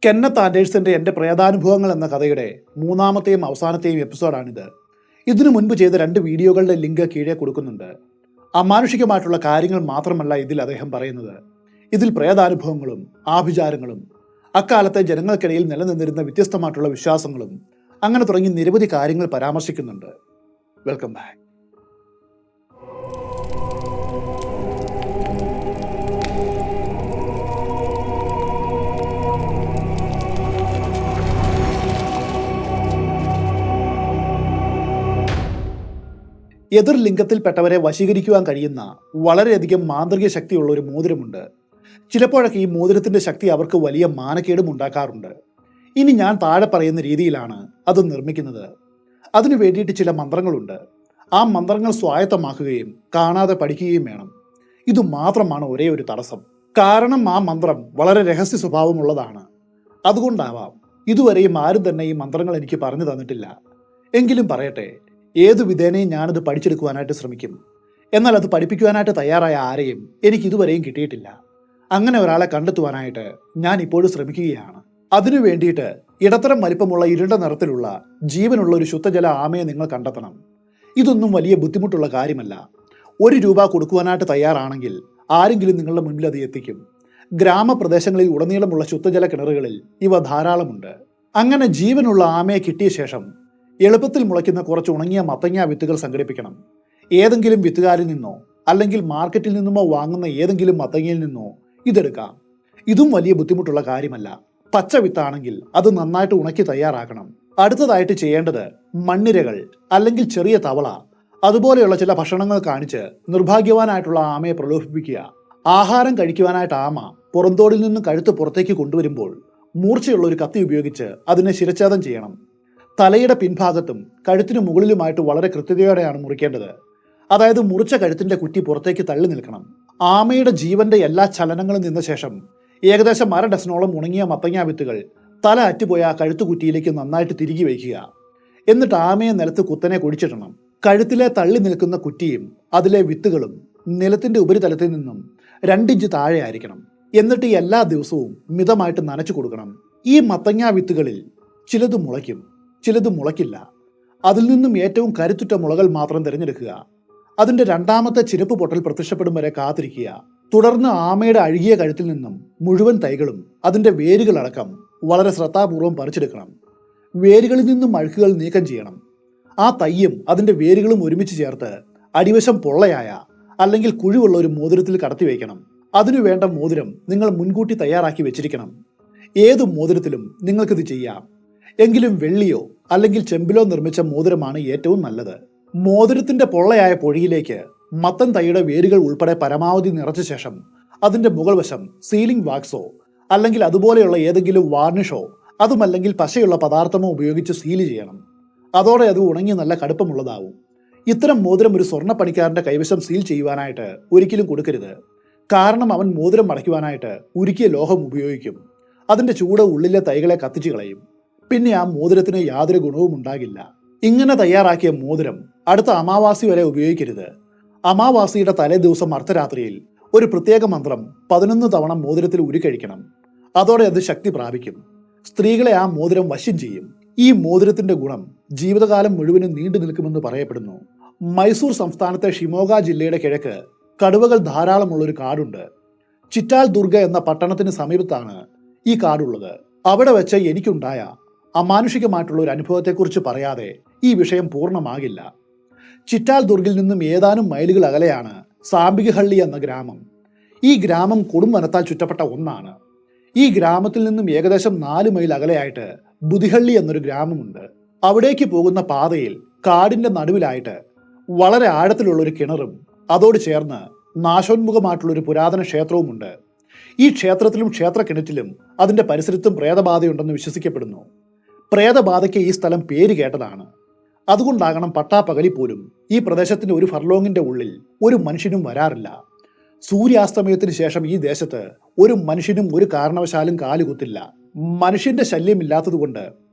Kenneth ആൻഡേഴ്സന്റെ എൻ്റെ പ്രേതാനുഭവങ്ങൾ എന്ന കഥയുടെ മൂന്നാമത്തെയും അവസാനത്തെയും എപ്പിസോഡാണിത്. ഇതിനു മുൻപ് ചെയ്ത 2 വീഡിയോകളുടെ ലിങ്ക് കീഴെ കൊടുക്കുന്നുണ്ട്. അമാനുഷികമായിട്ടുള്ള കാര്യങ്ങൾ മാത്രമല്ല ഇതിൽ അദ്ദേഹം പറയുന്നത്. ഇതിൽ പ്രേതാനുഭവങ്ങളും ആഭിചാരങ്ങളും അക്കാലത്തെ ജനങ്ങൾക്കിടയിൽ നിലനിന്നിരുന്ന വ്യത്യസ്തമായിട്ടുള്ള വിശ്വാസങ്ങളും അങ്ങനെ തുടങ്ങി നിരവധി കാര്യങ്ങൾ പരാമർശിക്കുന്നുണ്ട്. Welcome back. എതിർ ലിംഗത്തിൽപ്പെട്ടവരെ വശീകരിക്കുവാൻ കഴിയുന്ന വളരെയധികം മാന്ത്രിക ശക്തിയുള്ള ഒരു മോതിരമുണ്ട്. ചിലപ്പോഴൊക്കെ ഈ മോതിരത്തിന്റെ ശക്തി അവർക്ക് വലിയ മാനക്കേടും ഉണ്ടാക്കാറുണ്ട്. ഇനി ഞാൻ താഴെ പറയുന്ന രീതിയിലാണ് അത് നിർമ്മിക്കുന്നത്. അതിനു വേണ്ടിയിട്ട് ചില മന്ത്രങ്ങളുണ്ട്. ആ മന്ത്രങ്ങൾ സ്വായത്തമാക്കുകയും കാണാതെ പഠിക്കുകയും വേണം. ഇത് മാത്രമാണ് ഒരേ ഒരു തടസ്സം. കാരണം ആ മന്ത്രം വളരെ രഹസ്യ സ്വഭാവമുള്ളതാണ്. അതുകൊണ്ടാവാം ഇതുവരെയും ആരും തന്നെ ഈ മന്ത്രങ്ങൾ എനിക്ക് പറഞ്ഞു തന്നിട്ടില്ല. എങ്കിലും പറയട്ടെ, ഏതു വിധേനയും ഞാനത് പഠിച്ചെടുക്കുവാനായിട്ട് ശ്രമിക്കും. എന്നാൽ അത് പഠിപ്പിക്കുവാനായിട്ട് തയ്യാറായ ആരെയും എനിക്ക് ഇതുവരെയും കിട്ടിയിട്ടില്ല. അങ്ങനെ ഒരാളെ കണ്ടെത്തുവാനായിട്ട് ഞാൻ ഇപ്പോഴും ശ്രമിക്കുകയാണ്. അതിനു വേണ്ടിയിട്ട് ഇടത്തരം വലിപ്പമുള്ള ഇരുണ്ട നിറത്തിലുള്ള ജീവനുള്ള ഒരു ശുദ്ധജല ആമയെ നിങ്ങൾ കണ്ടെത്തണം. ഇതൊന്നും വലിയ ബുദ്ധിമുട്ടുള്ള കാര്യമല്ല. 1 രൂപ കൊടുക്കുവാനായിട്ട് തയ്യാറാണെങ്കിൽ ആരെങ്കിലും നിങ്ങളുടെ മുൻപിൽ അത് എത്തിക്കും. ഗ്രാമപ്രദേശങ്ങളിൽ ഉടനീളമുള്ള ശുദ്ധജല കിണറുകളിൽ ഇവ ധാരാളമുണ്ട്. അങ്ങനെ ജീവനുള്ള ആമയെ കിട്ടിയ ശേഷം എളുപ്പത്തിൽ മുളയ്ക്കുന്ന കുറച്ച് ഉണങ്ങിയ മത്തങ്ങ വിത്തുകൾ സംഘടിപ്പിക്കണം. ഏതെങ്കിലും വിത്തുകാരിൽ നിന്നോ അല്ലെങ്കിൽ മാർക്കറ്റിൽ നിന്നുമോ വാങ്ങുന്ന ഏതെങ്കിലും മത്തങ്ങയിൽ നിന്നോ ഇതെടുക്കാം. ഇതും വലിയ ബുദ്ധിമുട്ടുള്ള കാര്യമല്ല. പച്ച വിത്താണെങ്കിൽ അത് നന്നായിട്ട് ഉണക്കി തയ്യാറാക്കണം. അടുത്തതായിട്ട് ചെയ്യേണ്ടത് മണ്ണിരകൾ അല്ലെങ്കിൽ ചെറിയ തവള അതുപോലെയുള്ള ചില ഭക്ഷണങ്ങൾ കാണിച്ച് നിർഭാഗ്യവാനായിട്ടുള്ള ആമയെ പ്രലോഭിപ്പിക്കുക. ആഹാരം കഴിക്കുവാനായിട്ട് ആമ പുറന്തോടിൽ നിന്ന് കഴുത്ത് പുറത്തേക്ക് കൊണ്ടുവരുമ്പോൾ മൂർച്ചയുള്ള ഒരു കത്തി ഉപയോഗിച്ച് അതിനെ ശിരച്ഛേദം ചെയ്യണം. തലയുടെ പിൻഭാഗത്തും കഴുത്തിനു മുകളിലുമായിട്ട് വളരെ കൃത്യതയോടെയാണ് മുറിക്കേണ്ടത്. അതായത് മുറിച്ച കഴുത്തിന്റെ കുറ്റി പുറത്തേക്ക് തള്ളി നിൽക്കണം. ആമയുടെ ജീവന്റെ എല്ലാ ചലനങ്ങളും നിന്ന ശേഷം ഏകദേശം 1/2 ഡസനോളം ഉണങ്ങിയ മത്തങ്ങ വിത്തുകൾ തല അറ്റുപോയ ആ കഴുത്തുകുറ്റിയിലേക്ക് നന്നായിട്ട് തിരികെ വയ്ക്കുക. എന്നിട്ട് ആമയെ നിലത്ത് കുത്തനെ കുഴിച്ചിടണം. കഴുത്തിലെ തള്ളി നിൽക്കുന്ന കുറ്റിയും അതിലെ വിത്തുകളും നിലത്തിന്റെ ഉപരിതലത്തിൽ നിന്നും 2 ഇഞ്ച് താഴെ ആയിരിക്കണം. എന്നിട്ട് എല്ലാ ദിവസവും മിതമായിട്ട് നനച്ചു കൊടുക്കണം. ഈ മത്തങ്ങ വിത്തുകളിൽ ചിലത് മുളയ്ക്കും, ചിലത് മുളയ്ക്കില്ല. അതിൽ നിന്നും ഏറ്റവും കരുത്തുറ്റ മുളകൾ മാത്രം തിരഞ്ഞെടുക്കുക. അതിന്റെ 2ാമത്തെ ചിരപ്പ് പൊട്ടൽ പ്രത്യക്ഷപ്പെടും വരെ കാത്തിരിക്കുക. തുടർന്ന് ആമയുടെ അഴുകിയ കഴുത്തിൽ നിന്നും മുഴുവൻ തൈകളും അതിന്റെ വേരുകളടക്കം വളരെ ശ്രദ്ധാപൂർവം പറിച്ചെടുക്കണം. വേരുകളിൽ നിന്നും അഴുക്കുകൾ നീക്കം ചെയ്യണം. ആ തയ്യും അതിന്റെ വേരുകളും ഒരുമിച്ച് ചേർത്ത് അടിവശം പൊള്ളയായ അല്ലെങ്കിൽ കുഴിവുള്ള ഒരു മോതിരത്തിൽ കടത്തി വയ്ക്കണം. അതിനു വേണ്ട മോതിരം നിങ്ങൾ മുൻകൂട്ടി തയ്യാറാക്കി വെച്ചിരിക്കണം. ഏതു മോതിരത്തിലും നിങ്ങൾക്കിത് ചെയ്യാം. എങ്കിലും വെള്ളിയോ അല്ലെങ്കിൽ ചെമ്പിലോ നിർമ്മിച്ച മോതിരമാണ് ഏറ്റവും നല്ലത്. മോതിരത്തിന്റെ പൊള്ളയായ പൊഴിയിലേക്ക് മത്തൻ തൈയുടെ വേരുകൾ ഉൾപ്പെടെ പരമാവധി നിറച്ച ശേഷം അതിന്റെ മുകൾ വശം സീലിംഗ് വാക്സോ അല്ലെങ്കിൽ അതുപോലെയുള്ള ഏതെങ്കിലും വാർണിഷോ അതുമല്ലെങ്കിൽ പശയുള്ള പദാർത്ഥമോ ഉപയോഗിച്ച് സീൽ ചെയ്യണം. അതോടെ അത് ഉണങ്ങി നല്ല കടുപ്പമുള്ളതാവും. ഇത്തരം മോതിരം ഒരു സ്വർണ്ണ പണിക്കാരന്റെ കൈവശം സീൽ ചെയ്യുവാനായിട്ട് ഒരിക്കലും കൊടുക്കരുത്. കാരണം അവൻ മോതിരം മടയ്ക്കുവാനായിട്ട് ഉരുക്കിയ ലോഹം ഉപയോഗിക്കും. അതിന്റെ ചൂട് ഉള്ളിലെ തൈകളെ കത്തിച്ചു കളയും. പിന്നെ ആ മോതിരത്തിന് യാതൊരു ഗുണവും ഉണ്ടാകില്ല. ഇങ്ങനെ തയ്യാറാക്കിയ മോതിരം അടുത്ത അമാവാസി വരെ ഉപയോഗിക്കരുത്. അമാവാസിയുടെ തലേ ദിവസം അർദ്ധരാത്രിയിൽ ഒരു പ്രത്യേക മന്ത്രം 11 തവണ മോതിരത്തിൽ ഉരുക്കഴിക്കണം. അതോടെ അത് ശക്തി പ്രാപിക്കും. സ്ത്രീകളെ ആ മോതിരം വശം ചെയ്യും. ഈ മോതിരത്തിന്റെ ഗുണം ജീവിതകാലം മുഴുവനും നീണ്ടു നിൽക്കുമെന്ന് പറയപ്പെടുന്നു. മൈസൂർ സംസ്ഥാനത്തെ ഷിമോഗ ജില്ലയുടെ കിഴക്ക് കടുവകൾ ധാരാളമുള്ള ഒരു കാടുണ്ട്. ചിറ്റാൽ ദുർഗ എന്ന പട്ടണത്തിന് സമീപത്താണ് ഈ കാടുള്ളത്. അവിടെ വെച്ച് എനിക്കുണ്ടായ അമാനുഷികമായിട്ടുള്ള ഒരു അനുഭവത്തെക്കുറിച്ച് പറയാതെ ഈ വിഷയം പൂർണ്ണമാകില്ല. ചിറ്റാൽ ദുർഗിൽ നിന്നും ഏതാനും മൈലുകൾ അകലെയാണ് സാമ്പികഹള്ളി എന്ന ഗ്രാമം. ഈ ഗ്രാമം കൊടും വനത്താൽ ചുറ്റപ്പെട്ട ഒന്നാണ്. ഈ ഗ്രാമത്തിൽ നിന്നും ഏകദേശം 4 മൈൽ അകലെയായിട്ട് ബുദിഹള്ളി എന്നൊരു ഗ്രാമമുണ്ട്. അവിടേക്ക് പോകുന്ന പാതയിൽ കാടിന്റെ നടുവിലായിട്ട് വളരെ ആഴത്തിലുള്ള ഒരു കിണറും അതോട് ചേർന്ന് നാശോന്മുഖമായിട്ടുള്ള ഒരു പുരാതന ക്ഷേത്രവുമുണ്ട്. ഈ ക്ഷേത്രത്തിലും ക്ഷേത്ര കിണറ്റിലും അതിന്റെ പരിസരത്തും പ്രേതബാധയുണ്ടെന്ന് വിശ്വസിക്കപ്പെടുന്നു. പ്രേതബാധയ്ക്ക് ഈ സ്ഥലം പേര് കേട്ടതാണ്. അതുകൊണ്ടാകണം പട്ടാപ്പകലിൽ പോലും ഈ പ്രദേശത്തിന്റെ 1 ഫർലോങ്ങിന്റെ ഉള്ളിൽ ഒരു മനുഷ്യനും വരാറില്ല. സൂര്യാസ്തമയത്തിന് ശേഷം ഈ ദേശത്ത് ഒരു മനുഷ്യനും ഒരു കാരണവശാലും കാലുകുത്തില്ല. മനുഷ്യന്റെ ശല്യമില്ലാത്തതുകൊണ്ട്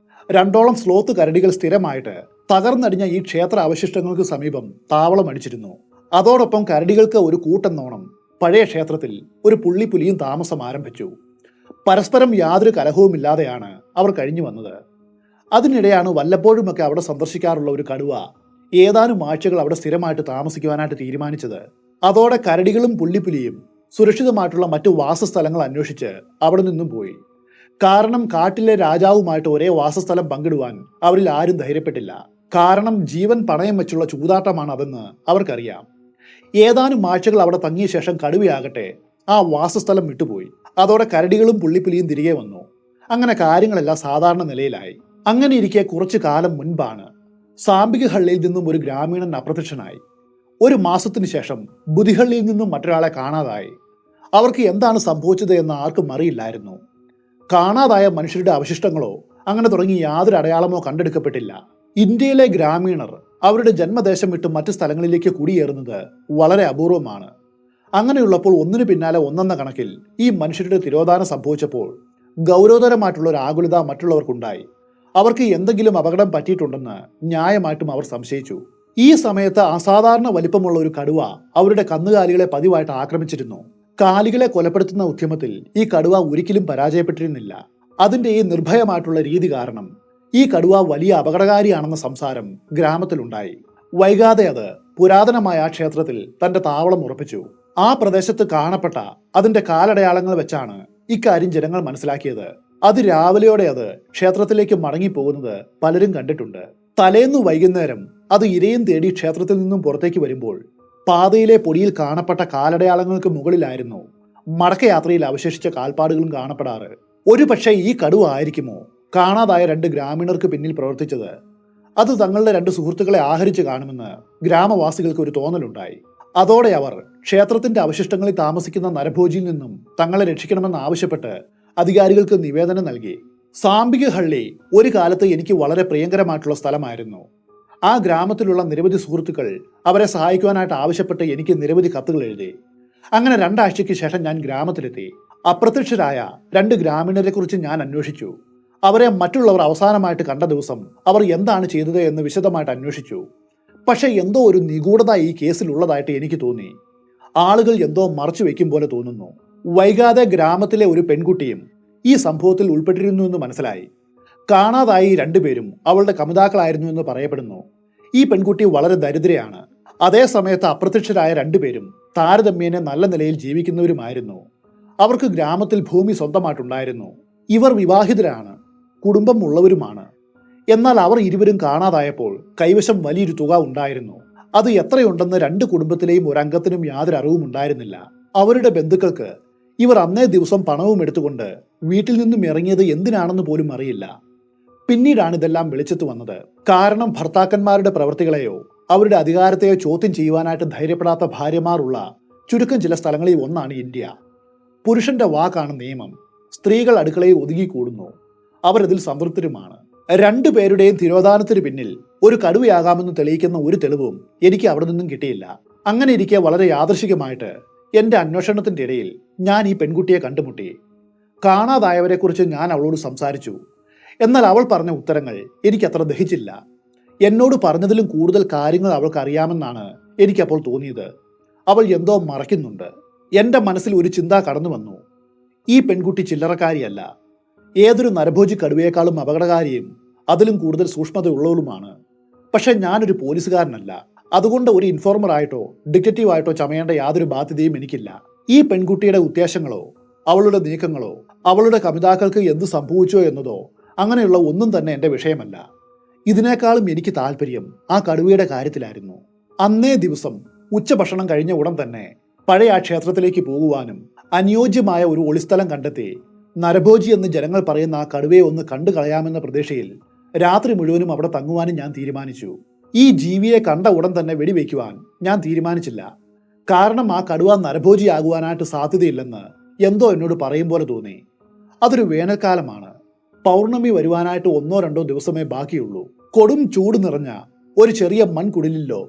2ഓളം സ്ലോത്ത് കരടികൾ സ്ഥിരമായിട്ട് തകർന്നടിഞ്ഞ ഈ ക്ഷേത്ര അവശിഷ്ടങ്ങൾക്ക് സമീപം താവളമടിച്ചിരുന്നു. അതോടൊപ്പം കരടികൾക്ക് ഒരു കൂട്ടെന്നോണം പഴയ ക്ഷേത്രത്തിൽ ഒരു പുള്ളിപ്പുലിയും താമസം ആരംഭിച്ചു. പരസ്പരം യാതൊരു കലഹവുമില്ലാതെയാണ് അവർ കഴിഞ്ഞു വന്നത്. അതിനിടെയാണ് വല്ലപ്പോഴുമൊക്കെ അവിടെ സന്ദർശിക്കാറുള്ള ഒരു കടുവ ഏതാനും ആഴ്ചകൾ അവിടെ സ്ഥിരമായിട്ട് താമസിക്കുവാനായിട്ട് തീരുമാനിച്ചത്. അതോടെ കരടികളും പുള്ളിപ്പുലിയും സുരക്ഷിതമായിട്ടുള്ള മറ്റു വാസസ്ഥലങ്ങൾ അന്വേഷിച്ച് അവിടെ നിന്നും പോയി. കാരണം കാട്ടിലെ രാജാവുമായിട്ട് ഒരേ വാസസ്ഥലം പങ്കിടുവാൻ അവരിൽ ആരും ധൈര്യപ്പെട്ടില്ല. കാരണം ജീവൻ പണയം വെച്ചുള്ള ചൂതാട്ടമാണ് അതെന്ന് അവർക്കറിയാം. ഏതാനും ആഴ്ചകൾ അവിടെ തങ്ങിയ ശേഷം കടുവയാകട്ടെ ആ വാസസ്ഥലം വിട്ടുപോയി. അതോടെ കരടികളും പുള്ളിപ്പുലിയും തിരികെ വന്നു. അങ്ങനെ കാര്യങ്ങളെല്ലാം സാധാരണ നിലയിലായി. അങ്ങനെ ഇരിക്കെ കുറച്ചു കാലം മുൻപാണ് സാമ്പികഹള്ളിയിൽ നിന്നും ഒരു ഗ്രാമീണൻ അപ്രത്യക്ഷനായി. ഒരു മാസത്തിനു ശേഷം ബുധിഹള്ളിയിൽ നിന്നും മറ്റൊരാളെ കാണാതായി. അവർക്ക് എന്താണ് സംഭവിച്ചത് എന്ന് ആർക്കും അറിയില്ലായിരുന്നു. കാണാതായ മനുഷ്യരുടെ അവശിഷ്ടങ്ങളോ അങ്ങനെ തുടങ്ങി യാതൊരു അടയാളമോ കണ്ടെടുക്കപ്പെട്ടില്ല. ഇന്ത്യയിലെ ഗ്രാമീണർ അവരുടെ ജന്മദേശം വിട്ട് മറ്റു സ്ഥലങ്ങളിലേക്ക് കുടിയേറുന്നത് വളരെ അപൂർവമാണ്. അങ്ങനെയുള്ളപ്പോൾ ഒന്നിനു പിന്നാലെ ഒന്നെന്ന കണക്കിൽ ഈ മനുഷ്യരുടെ തിരോധാനം സംഭവിച്ചപ്പോൾ ഗൗരവതരമായിട്ടുള്ള ഒരു ആകുലത മറ്റുള്ളവർക്കുണ്ടായി. അവർക്ക് എന്തെങ്കിലും അപകടം പറ്റിയിട്ടുണ്ടെന്ന് ന്യായമായിട്ടും അവർ സംശയിച്ചു. ഈ സമയത്ത് അസാധാരണ വലിപ്പമുള്ള ഒരു കടുവ അവരുടെ കന്നുകാലികളെ പതിവായിട്ട് ആക്രമിച്ചിരുന്നു. കാലികളെ കൊലപ്പെടുത്തുന്ന ഉദ്യമത്തിൽ ഈ കടുവ ഒരിക്കലും പരാജയപ്പെട്ടിരുന്നില്ല. അതിന്റെ ഈ നിർഭയമായിട്ടുള്ള രീതി കാരണം ഈ കടുവ വലിയ അപകടകാരിയാണെന്ന സംസാരം ഗ്രാമത്തിലുണ്ടായി. വൈകാതെ അത് പുരാതനമായ ആ ക്ഷേത്രത്തിൽ തന്റെ താവളം ഉറപ്പിച്ചു. ആ പ്രദേശത്ത് കാണപ്പെട്ട അതിന്റെ കാലടയാളങ്ങൾ വെച്ചാണ് ഇക്കാര്യം ജനങ്ങൾ മനസ്സിലാക്കിയത്. രാവിലെയോടെ അത് ക്ഷേത്രത്തിലേക്ക് മടങ്ങിപ്പോകുന്നത് പലരും കണ്ടിട്ടുണ്ട്. തലേന്ന് വൈകുന്നേരം അത് ഇരയും തേടി ക്ഷേത്രത്തിൽ നിന്നും പുറത്തേക്ക് വരുമ്പോൾ പാതയിലെ പൊടിയിൽ കാണപ്പെട്ട കാലടയാളങ്ങൾക്ക് മുകളിലായിരുന്നു മടക്കയാത്രയിൽ അവശേഷിച്ച കാൽപ്പാടുകളും കാണപ്പെടാറ്. ഒരു പക്ഷേ ഈ കടുവ ആയിരിക്കുമോ കാണാതായ 2 ഗ്രാമീണർക്ക് പിന്നിൽ പ്രവർത്തിച്ചത്? അത് തങ്ങളുടെ 2 സുഹൃത്തുക്കളെ ആഹരിച്ചു കാണുമെന്ന് ഗ്രാമവാസികൾക്ക് ഒരു തോന്നലുണ്ടായി. അതോടെ അവർ ക്ഷേത്രത്തിന്റെ അവശിഷ്ടങ്ങളിൽ താമസിക്കുന്ന നരഭോജിയിൽ നിന്നും തങ്ങളെ രക്ഷിക്കണമെന്ന് ആവശ്യപ്പെട്ട് അധികാരികൾക്ക് നിവേദനം നൽകി. സാമ്പികഹള്ളി ഒരു കാലത്ത് എനിക്ക് വളരെ പ്രിയങ്കരമായിട്ടുള്ള സ്ഥലമായിരുന്നു. ആ ഗ്രാമത്തിലുള്ള നിരവധി സുഹൃത്തുക്കൾ അവരെ സഹായിക്കുവാനായിട്ട് ആവശ്യപ്പെട്ട് എനിക്ക് നിരവധി കത്തുകൾ എഴുതി. അങ്ങനെ 2 ആഴ്ചയ്ക്ക് ശേഷം ഞാൻ ഗ്രാമത്തിലെത്തി. അപ്രത്യക്ഷരായ 2 ഗ്രാമീണരെ കുറിച്ച് ഞാൻ അന്വേഷിച്ചു. അവരെ മറ്റുള്ളവർ അവസാനമായിട്ട് കണ്ട ദിവസം അവർ എന്താണ് ചെയ്തത് എന്ന് വിശദമായിട്ട് അന്വേഷിച്ചു. പക്ഷെ എന്തോ ഒരു നിഗൂഢത ഈ കേസിൽ ഉള്ളതായിട്ട് എനിക്ക് തോന്നി. ആളുകൾ എന്തോ മറച്ചു വെക്കും പോലെ തോന്നുന്നു. വൈകാതെ ഗ്രാമത്തിലെ ഒരു പെൺകുട്ടിയും ഈ സംഭവത്തിൽ ഉൾപ്പെട്ടിരുന്നു എന്ന് മനസ്സിലായി. കാണാതായ ഈ 2 പേരും അവളുടെ കമിതാക്കളായിരുന്നു എന്ന് പറയപ്പെടുന്നു. ഈ പെൺകുട്ടി വളരെ ദരിദ്രയാണ്. അതേ സമയത്ത് അപ്രത്യക്ഷരായ 2 പേരും താരതമ്യേന നല്ല നിലയിൽ ജീവിക്കുന്നവരുമായിരുന്നു. അവർക്ക് ഗ്രാമത്തിൽ ഭൂമി സ്വന്തമായിട്ടുണ്ടായിരുന്നു. ഇവർ വിവാഹിതരാണ്, കുടുംബം ഉള്ളവരുമാണ്. എന്നാൽ അവർ ഇരുവരും കാണാതായപ്പോൾ കൈവശം വലിയൊരു തുക ഉണ്ടായിരുന്നു. അത് എത്രയുണ്ടെന്ന് 2 കുടുംബത്തിലെയും ഒരംഗത്തിനും യാതൊരു അറിവും ഉണ്ടായിരുന്നില്ല. അവരുടെ ബന്ധുക്കൾക്ക് ഇവർ അന്നേ ദിവസം പണവും എടുത്തുകൊണ്ട് വീട്ടിൽ നിന്നും ഇറങ്ങിയത് എന്തിനാണെന്ന് പോലും അറിയില്ല. പിന്നീടാണ് ഇതെല്ലാം വെളിച്ചത്ത് വന്നത്. കാരണം ഭർത്താക്കന്മാരുടെ പ്രവൃത്തികളെയോ അവരുടെ അധികാരത്തെയോ ചോദ്യം ചെയ്യുവാനായിട്ട് ധൈര്യപ്പെടാത്ത ഭാര്യമാരുള്ള ചുരുക്കം ചില സ്ഥലങ്ങളിൽ ഒന്നാണ് ഇന്ത്യ. പുരുഷന്റെ വാക്കാണ് നിയമം. സ്ത്രീകൾ അടുക്കളയിൽ ഒതുങ്ങിക്കൂടുന്നു. അവരതിൽ സംതൃപ്തരുമാണ്. 2 പേരുടെയും തിരോധാനത്തിന് പിന്നിൽ ഒരു കടുവയാകാമെന്ന് തെളിയിക്കുന്ന ഒരു തെളിവും എനിക്ക് അവിടെ നിന്നും കിട്ടിയില്ല. അങ്ങനെ ഇരിക്കെ വളരെ യാദൃശികമായിട്ട് എന്റെ അന്വേഷണത്തിന്റെ ഇടയിൽ ഞാൻ ഈ പെൺകുട്ടിയെ കണ്ടുമുട്ടി. കാണാതായവരെക്കുറിച്ച് ഞാൻ അവളോട് സംസാരിച്ചു. എന്നാൽ അവൾ പറഞ്ഞ ഉത്തരങ്ങൾ എനിക്കത്ര ദഹിച്ചില്ല. എന്നോട് പറഞ്ഞതിലും കൂടുതൽ കാര്യങ്ങൾ അവൾക്ക് അറിയാമെന്നാണ് എനിക്കപ്പോൾ തോന്നിയത്. അവൾ എന്തോ മറയ്ക്കുന്നുണ്ട്. എന്റെ മനസ്സിൽ ഒരു ചിന്ത കടന്നു വന്നു. ഈ പെൺകുട്ടി ചില്ലറക്കാരിയല്ല. ഏതൊരു നരഭോജി കടുവയേക്കാളും അപകടകാരിയും അതിലും കൂടുതൽ സൂക്ഷ്മതയുള്ളവളുമാണ്. പക്ഷെ ഞാനൊരു പോലീസുകാരനല്ല. അതുകൊണ്ട് ഒരു ഇൻഫോർമറായിട്ടോ ഡിറ്റക്റ്റീവായിട്ടോ ചമയേണ്ട യാതൊരു ബാധ്യതയും എനിക്കില്ല. ഈ പെൺകുട്ടിയുടെ ഉദ്ദേശങ്ങളോ അവളുടെ നീക്കങ്ങളോ അവളുടെ കമിതാക്കൾക്ക് എന്ത് സംഭവിച്ചോ എന്നതോ അങ്ങനെയുള്ള ഒന്നും തന്നെ എൻ്റെ വിഷയമല്ല. ഇതിനേക്കാളും എനിക്ക് താല്പര്യം ആ കടുവയുടെ കാര്യത്തിലായിരുന്നു. അന്നേ ദിവസം ഉച്ചഭക്ഷണം കഴിഞ്ഞ ഉടൻ തന്നെ പഴയ ആ ക്ഷേത്രത്തിലേക്ക് പോകുവാനും അനുയോജ്യമായ ഒരു ഒളിസ്ഥലം കണ്ടെത്തി നരഭോജി എന്ന് ജനങ്ങൾ പറയുന്ന ആ കടുവയെ ഒന്ന് കണ്ടു കളയാമെന്ന പ്രതീക്ഷയിൽ രാത്രി മുഴുവനും അവിടെ തങ്ങുവാനും ഞാൻ തീരുമാനിച്ചു. ഈ ജീവിയെ കണ്ട ഉടൻ തന്നെ വെടിവെക്കുവാൻ ഞാൻ തീരുമാനിച്ചില്ല. കാരണം ആ കടുവ നരഭോജിയാകുവാനായിട്ട് സാധ്യതയില്ലെന്ന് എന്തോ എന്നോട് പറയും പോലെ തോന്നി. അതൊരു വേനൽക്കാലമാണ്. പൗർണമി വരുവാനായിട്ട് 1-2 ദിവസമേ ബാക്കിയുള്ളൂ. കൊടും ചൂട് നിറഞ്ഞ ഒരു ചെറിയ മൺകുടിലിലോ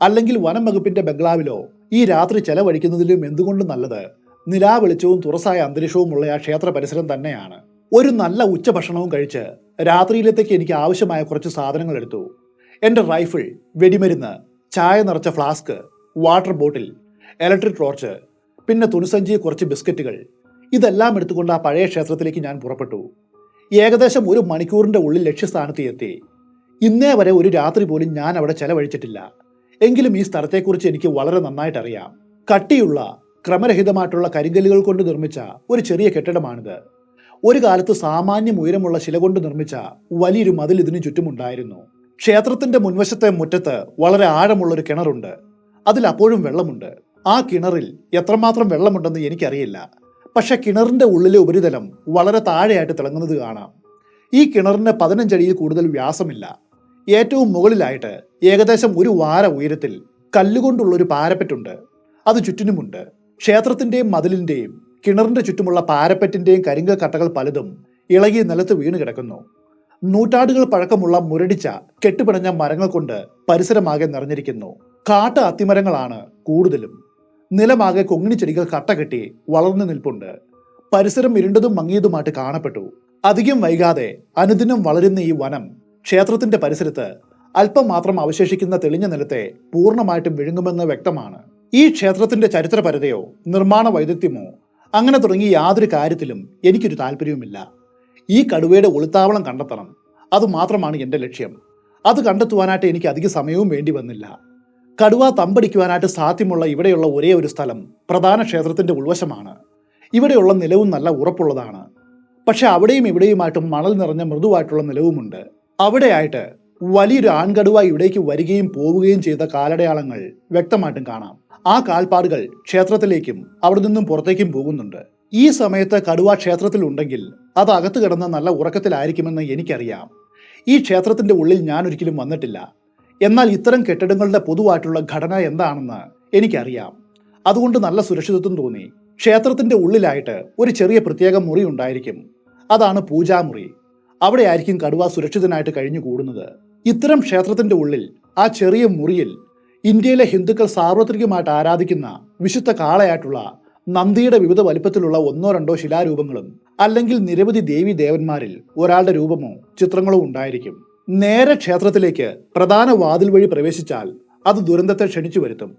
അല്ലെങ്കിൽ വനം വകുപ്പിന്റെ ബംഗ്ലാവിലോ ഈ രാത്രി ചെലവഴിക്കുന്നതിലും എന്തുകൊണ്ടും നല്ലത് നിലാവെളിച്ചവും തുറസായ അന്തരീക്ഷവുമുള്ള ആ ക്ഷേത്ര പരിസരം തന്നെയാണ്. ഒരു നല്ല ഉച്ചഭക്ഷണവും കഴിച്ച് രാത്രിയിലത്തേക്ക് എനിക്ക് ആവശ്യമായ കുറച്ച് സാധനങ്ങൾ എടുത്തു. എൻ്റെ റൈഫിൾ, വെടിമരുന്ന്, ചായ നിറച്ച flask, water bottle, electric torch, പിന്നെ തുണിസഞ്ചി, കുറച്ച് ബിസ്ക്കറ്റുകൾ. ഇതെല്ലാം എടുത്തുകൊണ്ട് ആ പഴയ ക്ഷേത്രത്തിലേക്ക് ഞാൻ പുറപ്പെട്ടു. ഏകദേശം 1 മണിക്കൂറിന്റെ ഉള്ളിൽ ലക്ഷ്യസ്ഥാനത്ത് എത്തി. ഇന്നേ വരെ ഒരു രാത്രി പോലും ഞാൻ അവിടെ ചെലവഴിച്ചിട്ടില്ല. എങ്കിലും ഈ സ്ഥലത്തെക്കുറിച്ച് എനിക്ക് വളരെ നന്നായിട്ട് അറിയാം. കട്ടിയുള്ള ക്രമരഹിതമായിട്ടുള്ള കരിങ്കല്ലുകൾ കൊണ്ട് നിർമ്മിച്ച ഒരു ചെറിയ കെട്ടിടമാണിത്. ഒരു കാലത്ത് സാമാന്യം ഉയരമുള്ള ശില കൊണ്ട് നിർമ്മിച്ച വലിയൊരു മതിൽ ഇതിനു ചുറ്റുമുണ്ടായിരുന്നു. ക്ഷേത്രത്തിന്റെ മുൻവശത്തെ മുറ്റത്ത് വളരെ ആഴമുള്ളൊരു കിണറുണ്ട്. അതിൽ അപ്പോഴും വെള്ളമുണ്ട്. ആ കിണറിൽ എത്രമാത്രം വെള്ളമുണ്ടെന്ന് എനിക്കറിയില്ല. പക്ഷെ കിണറിന്റെ ഉള്ളിലെ ഉപരിതലം വളരെ താഴെയായിട്ട് തിളങ്ങുന്നത് കാണാം. ഈ കിണറിന് 15 അടിയിൽ കൂടുതൽ വ്യാസമില്ല. ഏറ്റവും മുകളിലായിട്ട് ഏകദേശം 1 വാര ഉയരത്തിൽ കല്ലുകൊണ്ടുള്ളൊരു പാരപ്പറ്റുണ്ട്. അത് ചുറ്റിനുമുണ്ട്. ക്ഷേത്രത്തിന്റെയും മതിലിന്റെയും കിണറിന്റെ ചുറ്റുമുള്ള പാരപ്പറ്റിന്റെയും കരിങ്കൽ കട്ടകൾ പലതും ഇളകി നിലത്ത് വീണ് കിടക്കുന്നു. നൂറ്റാണ്ടുകൾ പഴക്കമുള്ള മുരടിച്ച കെട്ടുപിണഞ്ഞ മരങ്ങൾ കൊണ്ട് പരിസരമാകെ നിറഞ്ഞിരിക്കുന്നു. കാട്ട അത്തിമരങ്ങളാണ് കൂടുതലും. നിലമാകെ കൊങ്ങിണിച്ചെടികൾ കട്ടകെട്ടി വളർന്നു നിൽപ്പുണ്ട്. പരിസരം ഇരുണ്ടതും മങ്ങിയതുമായിട്ട് കാണപ്പെട്ടു. അധികം വൈകാതെ അനുദിനം വളരുന്ന ഈ വനം ക്ഷേത്രത്തിന്റെ പരിസരത്ത് അല്പം മാത്രം അവശേഷിക്കുന്ന തെളിഞ്ഞ നിലത്തെ പൂർണ്ണമായിട്ടും വിഴുങ്ങുമെന്ന് വ്യക്തമാണ്. ഈ ക്ഷേത്രത്തിന്റെ ചരിത്രപരതയോ നിർമ്മാണ വൈദഗ്ധ്യമോ അങ്ങനെ തുടങ്ങി യാതൊരു കാര്യത്തിലും എനിക്കൊരു താല്പര്യവുമില്ല. ഈ കടുവയുടെ ഒളിത്താവളം കണ്ടെത്തണം. അതുമാത്രമാണ് എൻ്റെ ലക്ഷ്യം. അത് കണ്ടെത്തുവാനായിട്ട് എനിക്ക് അധിക സമയവും വേണ്ടി വന്നില്ല. കടുവ തമ്പടിക്കുവാനായിട്ട് സാധ്യമുള്ള ഇവിടെയുള്ള ഒരേ ഒരു സ്ഥലം പ്രധാന ക്ഷേത്രത്തിന്റെ ഉൾവശമാണ്. ഇവിടെയുള്ള നിലവും നല്ല ഉറപ്പുള്ളതാണ്. പക്ഷെ അവിടെയും ഇവിടെയുമായിട്ടും മണൽ നിറഞ്ഞ മൃദുവായിട്ടുള്ള നിലവുമുണ്ട്. അവിടെയായിട്ട് വലിയൊരു ആൺകടുവ ഇവിടേക്ക് വരികയും പോവുകയും ചെയ്ത കാലടയാളങ്ങൾ വ്യക്തമായിട്ടും കാണാം. ആ കാൽപ്പാടുകൾ ക്ഷേത്രത്തിലേക്കും അവിടെ നിന്നും പുറത്തേക്കും പോകുന്നുണ്ട്. ഈ സമയത്ത് കടുവ ക്ഷേത്രത്തിൽ ഉണ്ടെങ്കിൽ അത് അകത്ത് കിടന്ന് നല്ല ഉറക്കത്തിലായിരിക്കുമെന്ന് എനിക്കറിയാം. ഈ ക്ഷേത്രത്തിന്റെ ഉള്ളിൽ ഞാൻ ഒരിക്കലും വന്നിട്ടില്ല. എന്നാൽ ഇത്തരം കെട്ടിടങ്ങളുടെ പൊതുവായിട്ടുള്ള ഘടന എന്താണെന്ന് എനിക്കറിയാം. അതുകൊണ്ട് നല്ല സുരക്ഷിതത്വം തോന്നി. ക്ഷേത്രത്തിന്റെ ഉള്ളിലായിട്ട് ഒരു ചെറിയ പ്രത്യേക മുറി ഉണ്ടായിരിക്കും. അതാണ് പൂജാമുറി. അവിടെ ആയിരിക്കും കടുവ സുരക്ഷിതനായിട്ട് കഴിഞ്ഞു കൂടുന്നത്. ഇത്തരം ക്ഷേത്രത്തിന്റെ ഉള്ളിൽ ആ ചെറിയ മുറിയിൽ ഇന്ത്യയിലെ ഹിന്ദുക്കൾ സാർവത്രികമായിട്ട് ആരാധിക്കുന്ന വിശുദ്ധ കാളയായിട്ടുള്ള നന്ദിയുടെ വിവിധ വലിപ്പത്തിലുള്ള 1-2 ശിലാരൂപങ്ങളും അല്ലെങ്കിൽ നിരവധി ദേവി ദേവന്മാരിൽ ഒരാളുടെ രൂപമോ ചിത്രങ്ങളോ ഉണ്ടായിരിക്കും. നേരെ ക്ഷേത്രത്തിലേക്ക് പ്രധാന വാതിൽ വഴി പ്രവേശിച്ചാൽ അത് ദുരന്തത്തെ ക്ഷണിച്ചു വരുത്തും.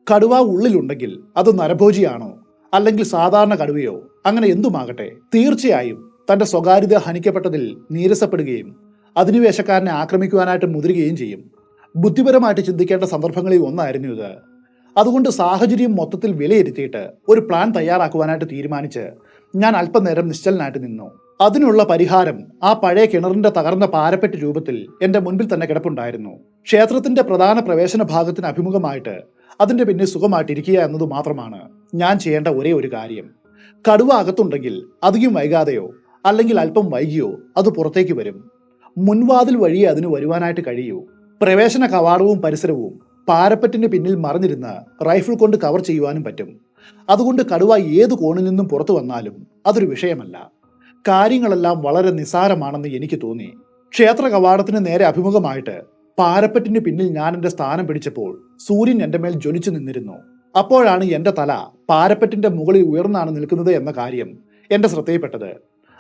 കടുവ ഉള്ളിലുണ്ടെങ്കിൽ അത് നരഭോജിയാണോ അല്ലെങ്കിൽ സാധാരണ കടുവയോ അങ്ങനെ എന്തുമാകട്ടെ, തീർച്ചയായും തന്റെ സ്വകാര്യത ഹനിക്കപ്പെട്ടതിൽ നീരസപ്പെടുകയും അധിനിവേശക്കാരനെ ആക്രമിക്കുവാനായിട്ട് മുതിരുകയും ചെയ്യും. ബുദ്ധിപരമായിട്ട് ചിന്തിക്കേണ്ട സന്ദർഭങ്ങളിൽ ഒന്നായിരുന്നു ഇത്. അതുകൊണ്ട് സാഹചര്യം മൊത്തത്തിൽ വിലയിരുത്തിയിട്ട് ഒരു പ്ലാൻ തയ്യാറാക്കുവാനായിട്ട് തീരുമാനിച്ച് ഞാൻ അല്പനേരം നിശ്ചലനായിട്ട് നിന്നു. അതിനുള്ള പരിഹാരം ആ പഴയ കിണറിന്റെ തകർന്ന പാരപ്പെട്ട് രൂപത്തിൽ എന്റെ മുൻപിൽ തന്നെ കിടപ്പുണ്ടായിരുന്നു. ക്ഷേത്രത്തിന്റെ പ്രധാന പ്രവേശന ഭാഗത്തിന് അഭിമുഖമായിട്ട് അതിന്റെ പിന്നിൽ സുഖമായിട്ടിരിക്കുക എന്നത് മാത്രമാണ് ഞാൻ ചെയ്യേണ്ട ഒരേ ഒരു കാര്യം. കടുവ അകത്തുണ്ടെങ്കിൽ അധികം വൈകാതെയോ അല്ലെങ്കിൽ അല്പം വൈകിയോ അത് പുറത്തേക്ക് വരും. മുൻവാതിൽ വഴിയെ അതിന് വരുവാനായിട്ട് കഴിയൂ. പ്രവേശന കവാടവും പരിസരവും പാരപ്പറ്റിന് പിന്നിൽ മറിഞ്ഞിരുന്ന് റൈഫിൾ കൊണ്ട് കവർ ചെയ്യുവാനും പറ്റും. അതുകൊണ്ട് കടുവ ഏത് കോണിൽ നിന്നും പുറത്തു വന്നാലും അതൊരു വിഷയമല്ല. കാര്യങ്ങളെല്ലാം വളരെ നിസ്സാരമാണെന്ന് എനിക്ക് തോന്നി. ക്ഷേത്ര കവാടത്തിന് നേരെ അഭിമുഖമായിട്ട് പാരപ്പറ്റിന് പിന്നിൽ ഞാൻ എൻ്റെ സ്ഥാനം പിടിച്ചപ്പോൾ സൂര്യൻ എൻ്റെ മേൽ ജ്വലിച്ചു നിന്നിരുന്നു. അപ്പോഴാണ് എൻ്റെ തല പാരപ്പറ്റിന്റെ മുകളിൽ ഉയർന്നാണ് നിൽക്കുന്നത് എന്ന കാര്യം എൻ്റെ ശ്രദ്ധയിൽപ്പെട്ടത്.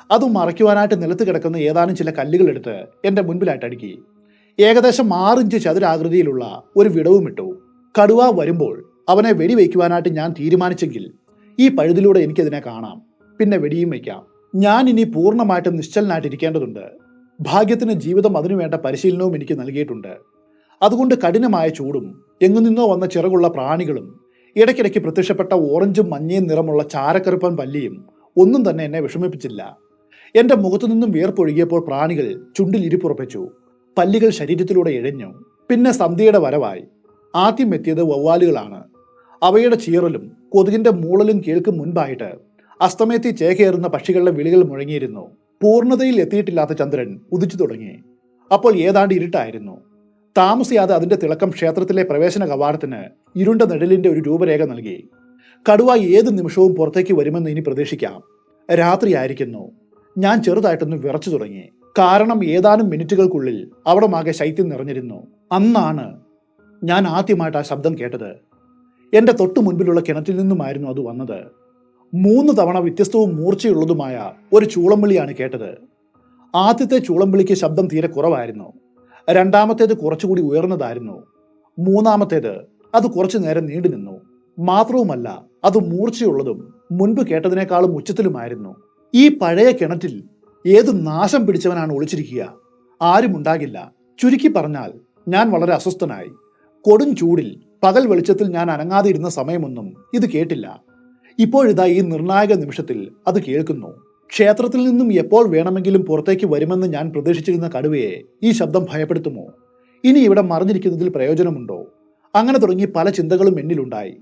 അത് മറയ്ക്കുവാനായിട്ട് നിലത്ത് കിടക്കുന്ന ഏതാനും ചില കല്ലുകൾ എടുത്ത് എൻ്റെ മുൻപിലായിട്ട് അടുക്കി. ഏകദേശം 6 ഇഞ്ച് ചതുരാകൃതിയിലുള്ള ഒരു വിടവും ഇട്ടു. കടുവ വരുമ്പോൾ അവനെ വെടിവെക്കുവാനായിട്ട് ഞാൻ തീരുമാനിച്ചെങ്കിൽ ഈ പഴുതിലൂടെ എനിക്കതിനെ കാണാം, പിന്നെ വെടിയും വയ്ക്കാം. ഞാൻ ഇനി പൂർണ്ണമായിട്ടും നിശ്ചലനായിട്ടിരിക്കേണ്ടതുണ്ട്. ഭാഗ്യത്തിന് ജീവിതം അതിനുവേണ്ട പരിശീലനവും എനിക്ക് നൽകിയിട്ടുണ്ട്. അതുകൊണ്ട് കഠിനമായ ചൂടും എങ്ങുനിന്നോ വന്ന ചിറകുള്ള പ്രാണികളും ഇടയ്ക്കിടയ്ക്ക് പ്രത്യക്ഷപ്പെട്ട ഓറഞ്ചും മഞ്ഞയും നിറമുള്ള ചാരക്കറുപ്പൻ പല്ലിയും ഒന്നും തന്നെ എന്നെ വിഷമിപ്പിച്ചില്ല. എൻ്റെ മുഖത്തു നിന്നും വിയർപ്പൊഴുകിയപ്പോൾ പ്രാണികൾ ചുണ്ടിൽ ഇരിപ്പുറപ്പിച്ചു. പല്ലികൾ ശരീരത്തിലൂടെ ഇഴഞ്ഞു. പിന്നെ സന്ധ്യയുടെ വരവായി. ആദ്യം എത്തിയത് വവ്വാലുകളാണ്. അവയുടെ ചീറലും കൊതുകിന്റെ മൂളലും കേൾക്കും മുൻപായിട്ട് അസ്തമയത്തിൽ ചേക്കേറുന്ന പക്ഷികളുടെ വിളികൾ മുഴങ്ങിയിരുന്നു. പൂർണ്ണതയിൽ എത്തിയിട്ടില്ലാത്ത ചന്ദ്രൻ ഉദിച്ചു തുടങ്ങി. അപ്പോൾ ഏതാണ്ട് ഇരുട്ടായിരുന്നു. താമസിയാതെ അതിന്റെ തിളക്കം ക്ഷേത്രത്തിലെ പ്രവേശന കവാടത്തിന് ഇരുണ്ട നിഴലിന്റെ ഒരു രൂപരേഖ നൽകി. കടുവ ഏത് നിമിഷവും പുറത്തേക്ക് വരുമെന്ന് ഇനി പ്രതീക്ഷിക്കാം. രാത്രിയായിരിക്കുന്നു. ഞാൻ ചെറുതായിട്ടൊന്ന് വിറച്ചു തുടങ്ങി. കാരണം ഏതാനും മിനിറ്റുകൾക്കുള്ളിൽ അവിടമാകെ ശൈത്യം നിറഞ്ഞിരുന്നു. അന്നാണ് ഞാൻ ആദ്യമായിട്ട് ആ ശബ്ദം കേട്ടത്. എൻ്റെ തൊട്ടു മുൻപിലുള്ള കിണറ്റിൽ നിന്നുമായിരുന്നു അത് വന്നത്. 3 തവണ വ്യത്യസ്തവും മൂർച്ചയുള്ളതുമായ ഒരു ചൂളംവിളിയാണ് കേട്ടത്. ആദ്യത്തെ ചൂളംവിളിക്ക് ശബ്ദം തീരെ കുറവായിരുന്നു. രണ്ടാമത്തേത് കുറച്ചുകൂടി ഉയർന്നതായിരുന്നു. മൂന്നാമത്തേത് അത് കുറച്ചു നേരം നീണ്ടു നിന്നു. മാത്രവുമല്ല അത് മൂർച്ചയുള്ളതും മുൻപ് കേട്ടതിനേക്കാളും ഉച്ചത്തിലുമായിരുന്നു. ഈ പഴയ കിണറ്റിൽ ഏത് നാശം പിടിച്ചവനാണ് ഒളിച്ചിരിക്കുക? ആരും ഉണ്ടാകില്ല. ചുരുക്കി പറഞ്ഞാൽ ഞാൻ വളരെ അസ്വസ്ഥനായി. കൊടും ചൂടിൽ പകൽ വെളിച്ചത്തിൽ ഞാൻ അനങ്ങാതെ ഇരുന്ന സമയമൊന്നും ഇത് കേട്ടില്ല. ഇപ്പോഴിതാ ഈ നിർണായക നിമിഷത്തിൽ അത് കേൾക്കുന്നു. ക്ഷേത്രത്തിൽ നിന്നും എപ്പോൾ വേണമെങ്കിലും പുറത്തേക്ക് വരുമെന്ന് ഞാൻ പ്രതീക്ഷിച്ചിരുന്ന കടുവയെ ഈ ശബ്ദം ഭയപ്പെടുത്തുമോ? ഇനി ഇവിടെ മറിഞ്ഞിരിക്കുന്നതിൽ പ്രയോജനമുണ്ടോ? അങ്ങനെ തുടങ്ങി പല ചിന്തകളും എന്നിലുണ്ടായി.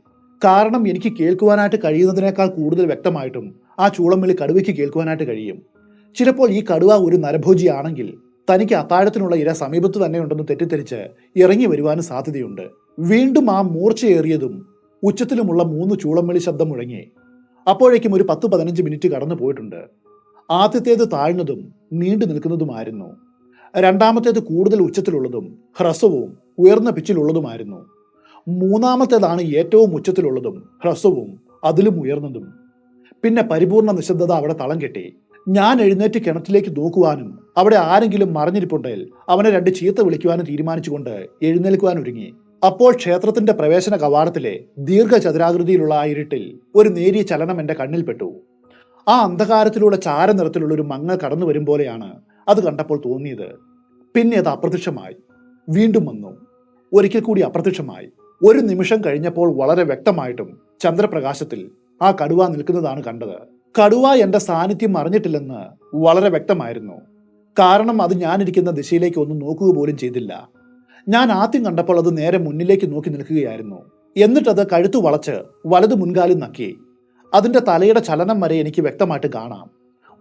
കാരണം എനിക്ക് കേൾക്കുവാനായിട്ട് കഴിയുന്നതിനേക്കാൾ കൂടുതൽ വ്യക്തമായിട്ടും ആ ചൂളംവിളി കടുവയ്ക്ക് കേൾക്കുവാനായിട്ട് കഴിയും. ചിലപ്പോൾ ഈ കടുവ ഒരു നരഭോജിയാണെങ്കിൽ തനിക്ക് അത്താഴത്തിനുള്ള ഇര സമീപത്ത് തന്നെയുണ്ടെന്ന് തെറ്റിദ്ധരിച്ച് ഇറങ്ങി വരുവാനും സാധ്യതയുണ്ട്. വീണ്ടും ആ മൂർച്ചയേറിയതും ഉച്ചത്തിലുമുള്ള 3 ചൂളംവിളി ശബ്ദം മുഴങ്ങി. അപ്പോഴേക്കും ഒരു 10-15 മിനിറ്റ് കടന്നു പോയിട്ടുണ്ട്. ആദ്യത്തേത് താഴ്ന്നതും നീണ്ടു നിൽക്കുന്നതുമായിരുന്നു. രണ്ടാമത്തേത് കൂടുതൽ ഉച്ചത്തിലുള്ളതും ഹ്രസ്വവും ഉയർന്ന പിച്ചിലുള്ളതുമായിരുന്നു. മൂന്നാമത്തേതാണ് ഏറ്റവും ഉച്ചത്തിലുള്ളതും ഹ്രസ്വവും അതിലും ഉയർന്നതും. പിന്നെ പരിപൂർണ നിശബ്ദത അവിടെ തളം കെട്ടി. ഞാൻ എഴുന്നേറ്റ് കിണറ്റിലേക്ക് നോക്കുവാനും അവിടെ ആരെങ്കിലും മറിഞ്ഞിരിപ്പുണ്ടെങ്കിൽ അവനെ 2 ചീത്ത വിളിക്കുവാനും തീരുമാനിച്ചുകൊണ്ട് എഴുന്നേൽക്കുവാൻ ഒരുങ്ങി. അപ്പോൾ ക്ഷേത്രത്തിന്റെ പ്രവേശന കവാടത്തിലെ ദീർഘചതുരാകൃതിയിലുള്ള ആ ഇരുട്ടിൽ ഒരു നേരിയ ചലനം എന്റെ കണ്ണിൽപ്പെട്ടു. ആ അന്ധകാരത്തിലൂടെ ചാരനിറത്തിലുള്ള ഒരു മങ്ങൽ കടന്നു വരും പോലെയാണ് അത് കണ്ടപ്പോൾ തോന്നിയത്. പിന്നെ അത് അപ്രത്യക്ഷമായി. വീണ്ടും വന്നു. ഒരിക്കൽ കൂടി അപ്രത്യക്ഷമായി. ഒരു നിമിഷം കഴിഞ്ഞപ്പോൾ വളരെ വ്യക്തമായിട്ടും ചന്ദ്രപ്രകാശത്തിൽ ആ കടുവ നിൽക്കുന്നതാണ് കണ്ടത്. കടുവ എന്റെ സാന്നിധ്യം അറിഞ്ഞിട്ടില്ലെന്ന് വളരെ വ്യക്തമായിരുന്നു. കാരണം അത് ഞാനിരിക്കുന്ന ദിശയിലേക്ക് ഒന്നും നോക്കുക പോലും ചെയ്തില്ല. ഞാൻ ആദ്യം കണ്ടപ്പോൾ അത് നേരെ മുന്നിലേക്ക് നോക്കി നിൽക്കുകയായിരുന്നു. എന്നിട്ടത് കഴുത്തു വളച്ച് വലതു മുൻകാലിൽ നക്കി. അതിന്റെ തലയുടെ ചലനം വരെ എനിക്ക് വ്യക്തമായിട്ട് കാണാം.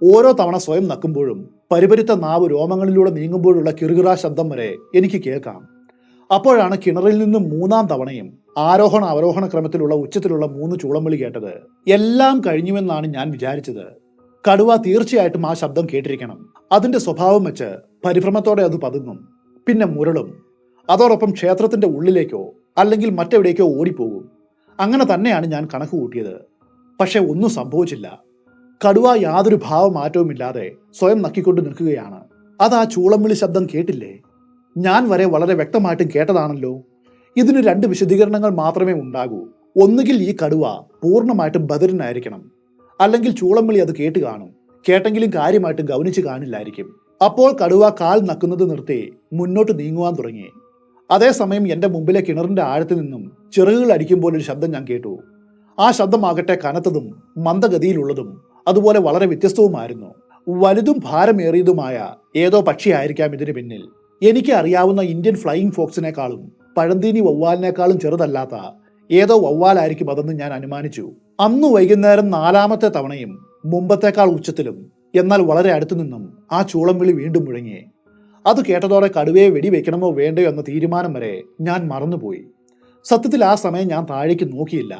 ഓരോ തവണ സ്വയം നക്കുമ്പോഴും പരിപരുത്ത നാവ് രോമങ്ങളിലൂടെ നീങ്ങുമ്പോഴുള്ള കിറുകിറാ ശബ്ദം വരെ എനിക്ക് കേൾക്കാം. അപ്പോഴാണ് കിണറിൽ നിന്നും 3-ാം തവണയും ആരോഹണ അവരോഹണ ക്രമത്തിലുള്ള ഉച്ചത്തിലുള്ള 3 ചൂളംവിളി കേട്ടത്. എല്ലാം കഴിഞ്ഞുവെന്നാണ് ഞാൻ വിചാരിച്ചത്. കടുവ തീർച്ചയായിട്ടും ആ ശബ്ദം കേട്ടിരിക്കണം. അതിന്റെ സ്വഭാവം വെച്ച് പരിഭ്രമത്തോടെ അത് പതുങ്ങും, പിന്നെ മുരളും. അതോടൊപ്പം ക്ഷേത്രത്തിന്റെ ഉള്ളിലേക്കോ അല്ലെങ്കിൽ മറ്റെവിടേക്കോ ഓടിപ്പോകും. അങ്ങനെ തന്നെയാണ് ഞാൻ കണക്ക് കൂട്ടിയത്. പക്ഷെ ഒന്നും സംഭവിച്ചില്ല. കടുവ യാതൊരു ഭാവമാറ്റവുമില്ലാതെ സ്വയം നക്കിക്കൊണ്ട് നിൽക്കുകയാണ്. അത് ആ ചൂളംവിളി ശബ്ദം കേട്ടില്ലേ? ഞാൻ വരെ വളരെ വ്യക്തമായിട്ടും കേട്ടതാണല്ലോ. ഇതിന് 2 വിശദീകരണങ്ങൾ മാത്രമേ ഉണ്ടാകൂ. ഒന്നുകിൽ ഈ കടുവ പൂർണ്ണമായിട്ടും ബധിരനായിരിക്കണം, അല്ലെങ്കിൽ ചൂളംവിളി അത് കേട്ട് കാണും. കേട്ടെങ്കിലും കാര്യമായിട്ടും ഗൗനിച്ച് കാണില്ലായിരിക്കും. അപ്പോൾ കടുവ കാൽ നക്കുന്നത് നിർത്തി മുന്നോട്ട് നീങ്ങുവാൻ തുടങ്ങി. അതേസമയം എന്റെ മുമ്പിലെ കിണറിന്റെ ആഴത്തിൽ നിന്നും ചിറകുകൾ അടിക്കുമ്പോൾ ഒരു ശബ്ദം ഞാൻ കേട്ടു. ആ ശബ്ദമാകട്ടെ കനത്തതും മന്ദഗതിയിലുള്ളതും അതുപോലെ വളരെ വ്യത്യസ്തവുമായിരുന്നു. വലുതും ഭാരമേറിയതുമായ ഏതോ പക്ഷിയായിരിക്കാം ഇതിന് പിന്നിൽ. എനിക്ക് അറിയാവുന്ന ഇന്ത്യൻ ഫ്ലൈയിങ് ഫോക്സിനേക്കാളും പഴന്തീനി വവ്വാലിനേക്കാളും ചെറുതല്ലാത്ത ഏതോ വവ്വാലായിരിക്കും അതെന്ന് ഞാൻ അനുമാനിച്ചു. അന്നു വൈകുന്നേരം 4-ാമത്തെ തവണയും മുമ്പത്തേക്കാൾ ഉച്ചത്തിലും എന്നാൽ വളരെ അടുത്തു നിന്നും ആ ചൂളംവിളി വീണ്ടും മുഴങ്ങി. അത് കേട്ടതോടെ കടുവയെ വെടിവെക്കണമോ വേണ്ടയോ എന്ന തീരുമാനം വരെ ഞാൻ മറന്നുപോയി. സത്യത്തിൽ ആ സമയം ഞാൻ താഴേക്ക് നോക്കിയില്ല.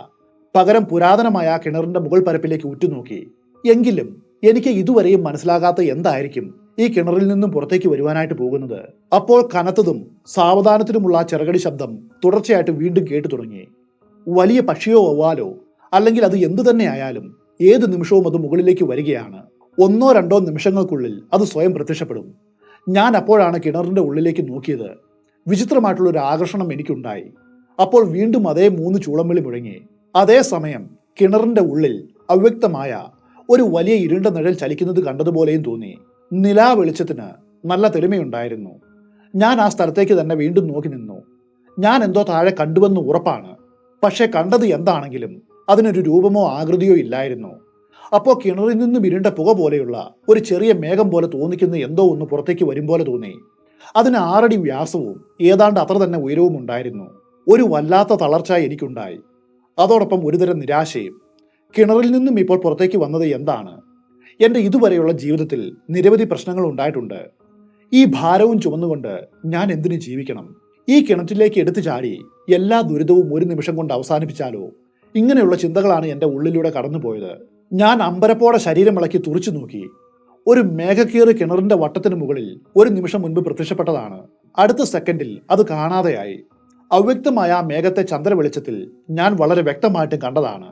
പകരം പുരാതനമായ ആ കിണറിന്റെ മുകൾ പരപ്പിലേക്ക് ഉറ്റുനോക്കി. എങ്കിലും എനിക്ക് ഇതുവരെയും മനസ്സിലാകാത്ത എന്തായിരിക്കും ഈ കിണറിൽ നിന്നും പുറത്തേക്ക് വരുവാനായിട്ട് പോകുന്നത്. അപ്പോൾ കനത്തതും സാവധാനത്തിലുമുള്ള ആ ചെറുകടി ശബ്ദം തുടർച്ചയായിട്ട് വീണ്ടും കേട്ടു തുടങ്ങി. വലിയ പക്ഷിയോ വവ്വാലോ അല്ലെങ്കിൽ അത് എന്തു തന്നെ ആയാലും ഏത് നിമിഷവും അത് മുകളിലേക്ക് വരികയാണ്. 1-2 നിമിഷങ്ങൾക്കുള്ളിൽ അത് സ്വയം പ്രത്യക്ഷപ്പെടും. ഞാൻ അപ്പോഴാണ് കിണറിന്റെ ഉള്ളിലേക്ക് നോക്കിയത്. വിചിത്രമായിട്ടുള്ള ഒരു ആകർഷണം എനിക്കുണ്ടായി. അപ്പോൾ വീണ്ടും അതേ 3 ചൂളംവിളി മുഴങ്ങി. അതേസമയം കിണറിന്റെ ഉള്ളിൽ അവ്യക്തമായ ഒരു വലിയ ഇരുണ്ട നിഴൽ ചലിക്കുന്നത് കണ്ടതുപോലെയും തോന്നി. നിലാ വെളിച്ചത്തിന് നല്ല തെളിമയുണ്ടായിരുന്നു. ഞാൻ ആ സ്ഥലത്തേക്ക് തന്നെ വീണ്ടും നോക്കി നിന്നു. ഞാൻ എന്തോ താഴെ കണ്ടുവെന്ന് ഉറപ്പാണ്. പക്ഷെ കണ്ടത് എന്താണെങ്കിലും അതിനൊരു രൂപമോ ആകൃതിയോ ഇല്ലായിരുന്നു. അപ്പോൾ കിണറിൽ നിന്നും ഇരുണ്ട പുക പോലെയുള്ള ഒരു ചെറിയ മേഘം പോലെ തോന്നിക്കുന്ന എന്തോ ഒന്ന് പുറത്തേക്ക് വരും പോലെ തോന്നി. അതിന് 6 അടി വ്യാസവും ഏതാണ്ട് അത്ര തന്നെ ഉയരവും ഉണ്ടായിരുന്നു. ഒരു വല്ലാത്ത തളർച്ച എനിക്കുണ്ടായി. അതോടൊപ്പം ഒരുതരം നിരാശയും. കിണറിൽ നിന്നും ഇപ്പോൾ പുറത്തേക്ക് വന്നത് എന്താണ്? എൻ്റെ ഇതുവരെയുള്ള ജീവിതത്തിൽ നിരവധി പ്രശ്നങ്ങൾ ഉണ്ടായിട്ടുണ്ട്. ഈ ഭാരവും ചുമന്നുകൊണ്ട് ഞാൻ എന്തിനു ജീവിക്കണം? ഈ കിണറ്റിലേക്ക് എടുത്തു ചാടി എല്ലാ ദുരിതവും ഒരു നിമിഷം കൊണ്ട് അവസാനിപ്പിച്ചാലോ? ഇങ്ങനെയുള്ള ചിന്തകളാണ് എൻ്റെ ഉള്ളിലൂടെ കടന്നുപോയത്. ഞാൻ അമ്പരപ്പോടെ ശരീരമിളക്കി തുറിച്ചു നോക്കി. ഒരു മേഘക്കീറ് കിണറിന്റെ വട്ടത്തിന് മുകളിൽ ഒരു നിമിഷം മുൻപ് പ്രത്യക്ഷപ്പെട്ടതാണ്. അടുത്ത സെക്കൻഡിൽ അത് കാണാതെയായി. അവ്യക്തമായ ആ മേഘത്തെ ചന്ദ്രവെളിച്ചത്തിൽ ഞാൻ വളരെ വ്യക്തമായിട്ടും കണ്ടതാണ്.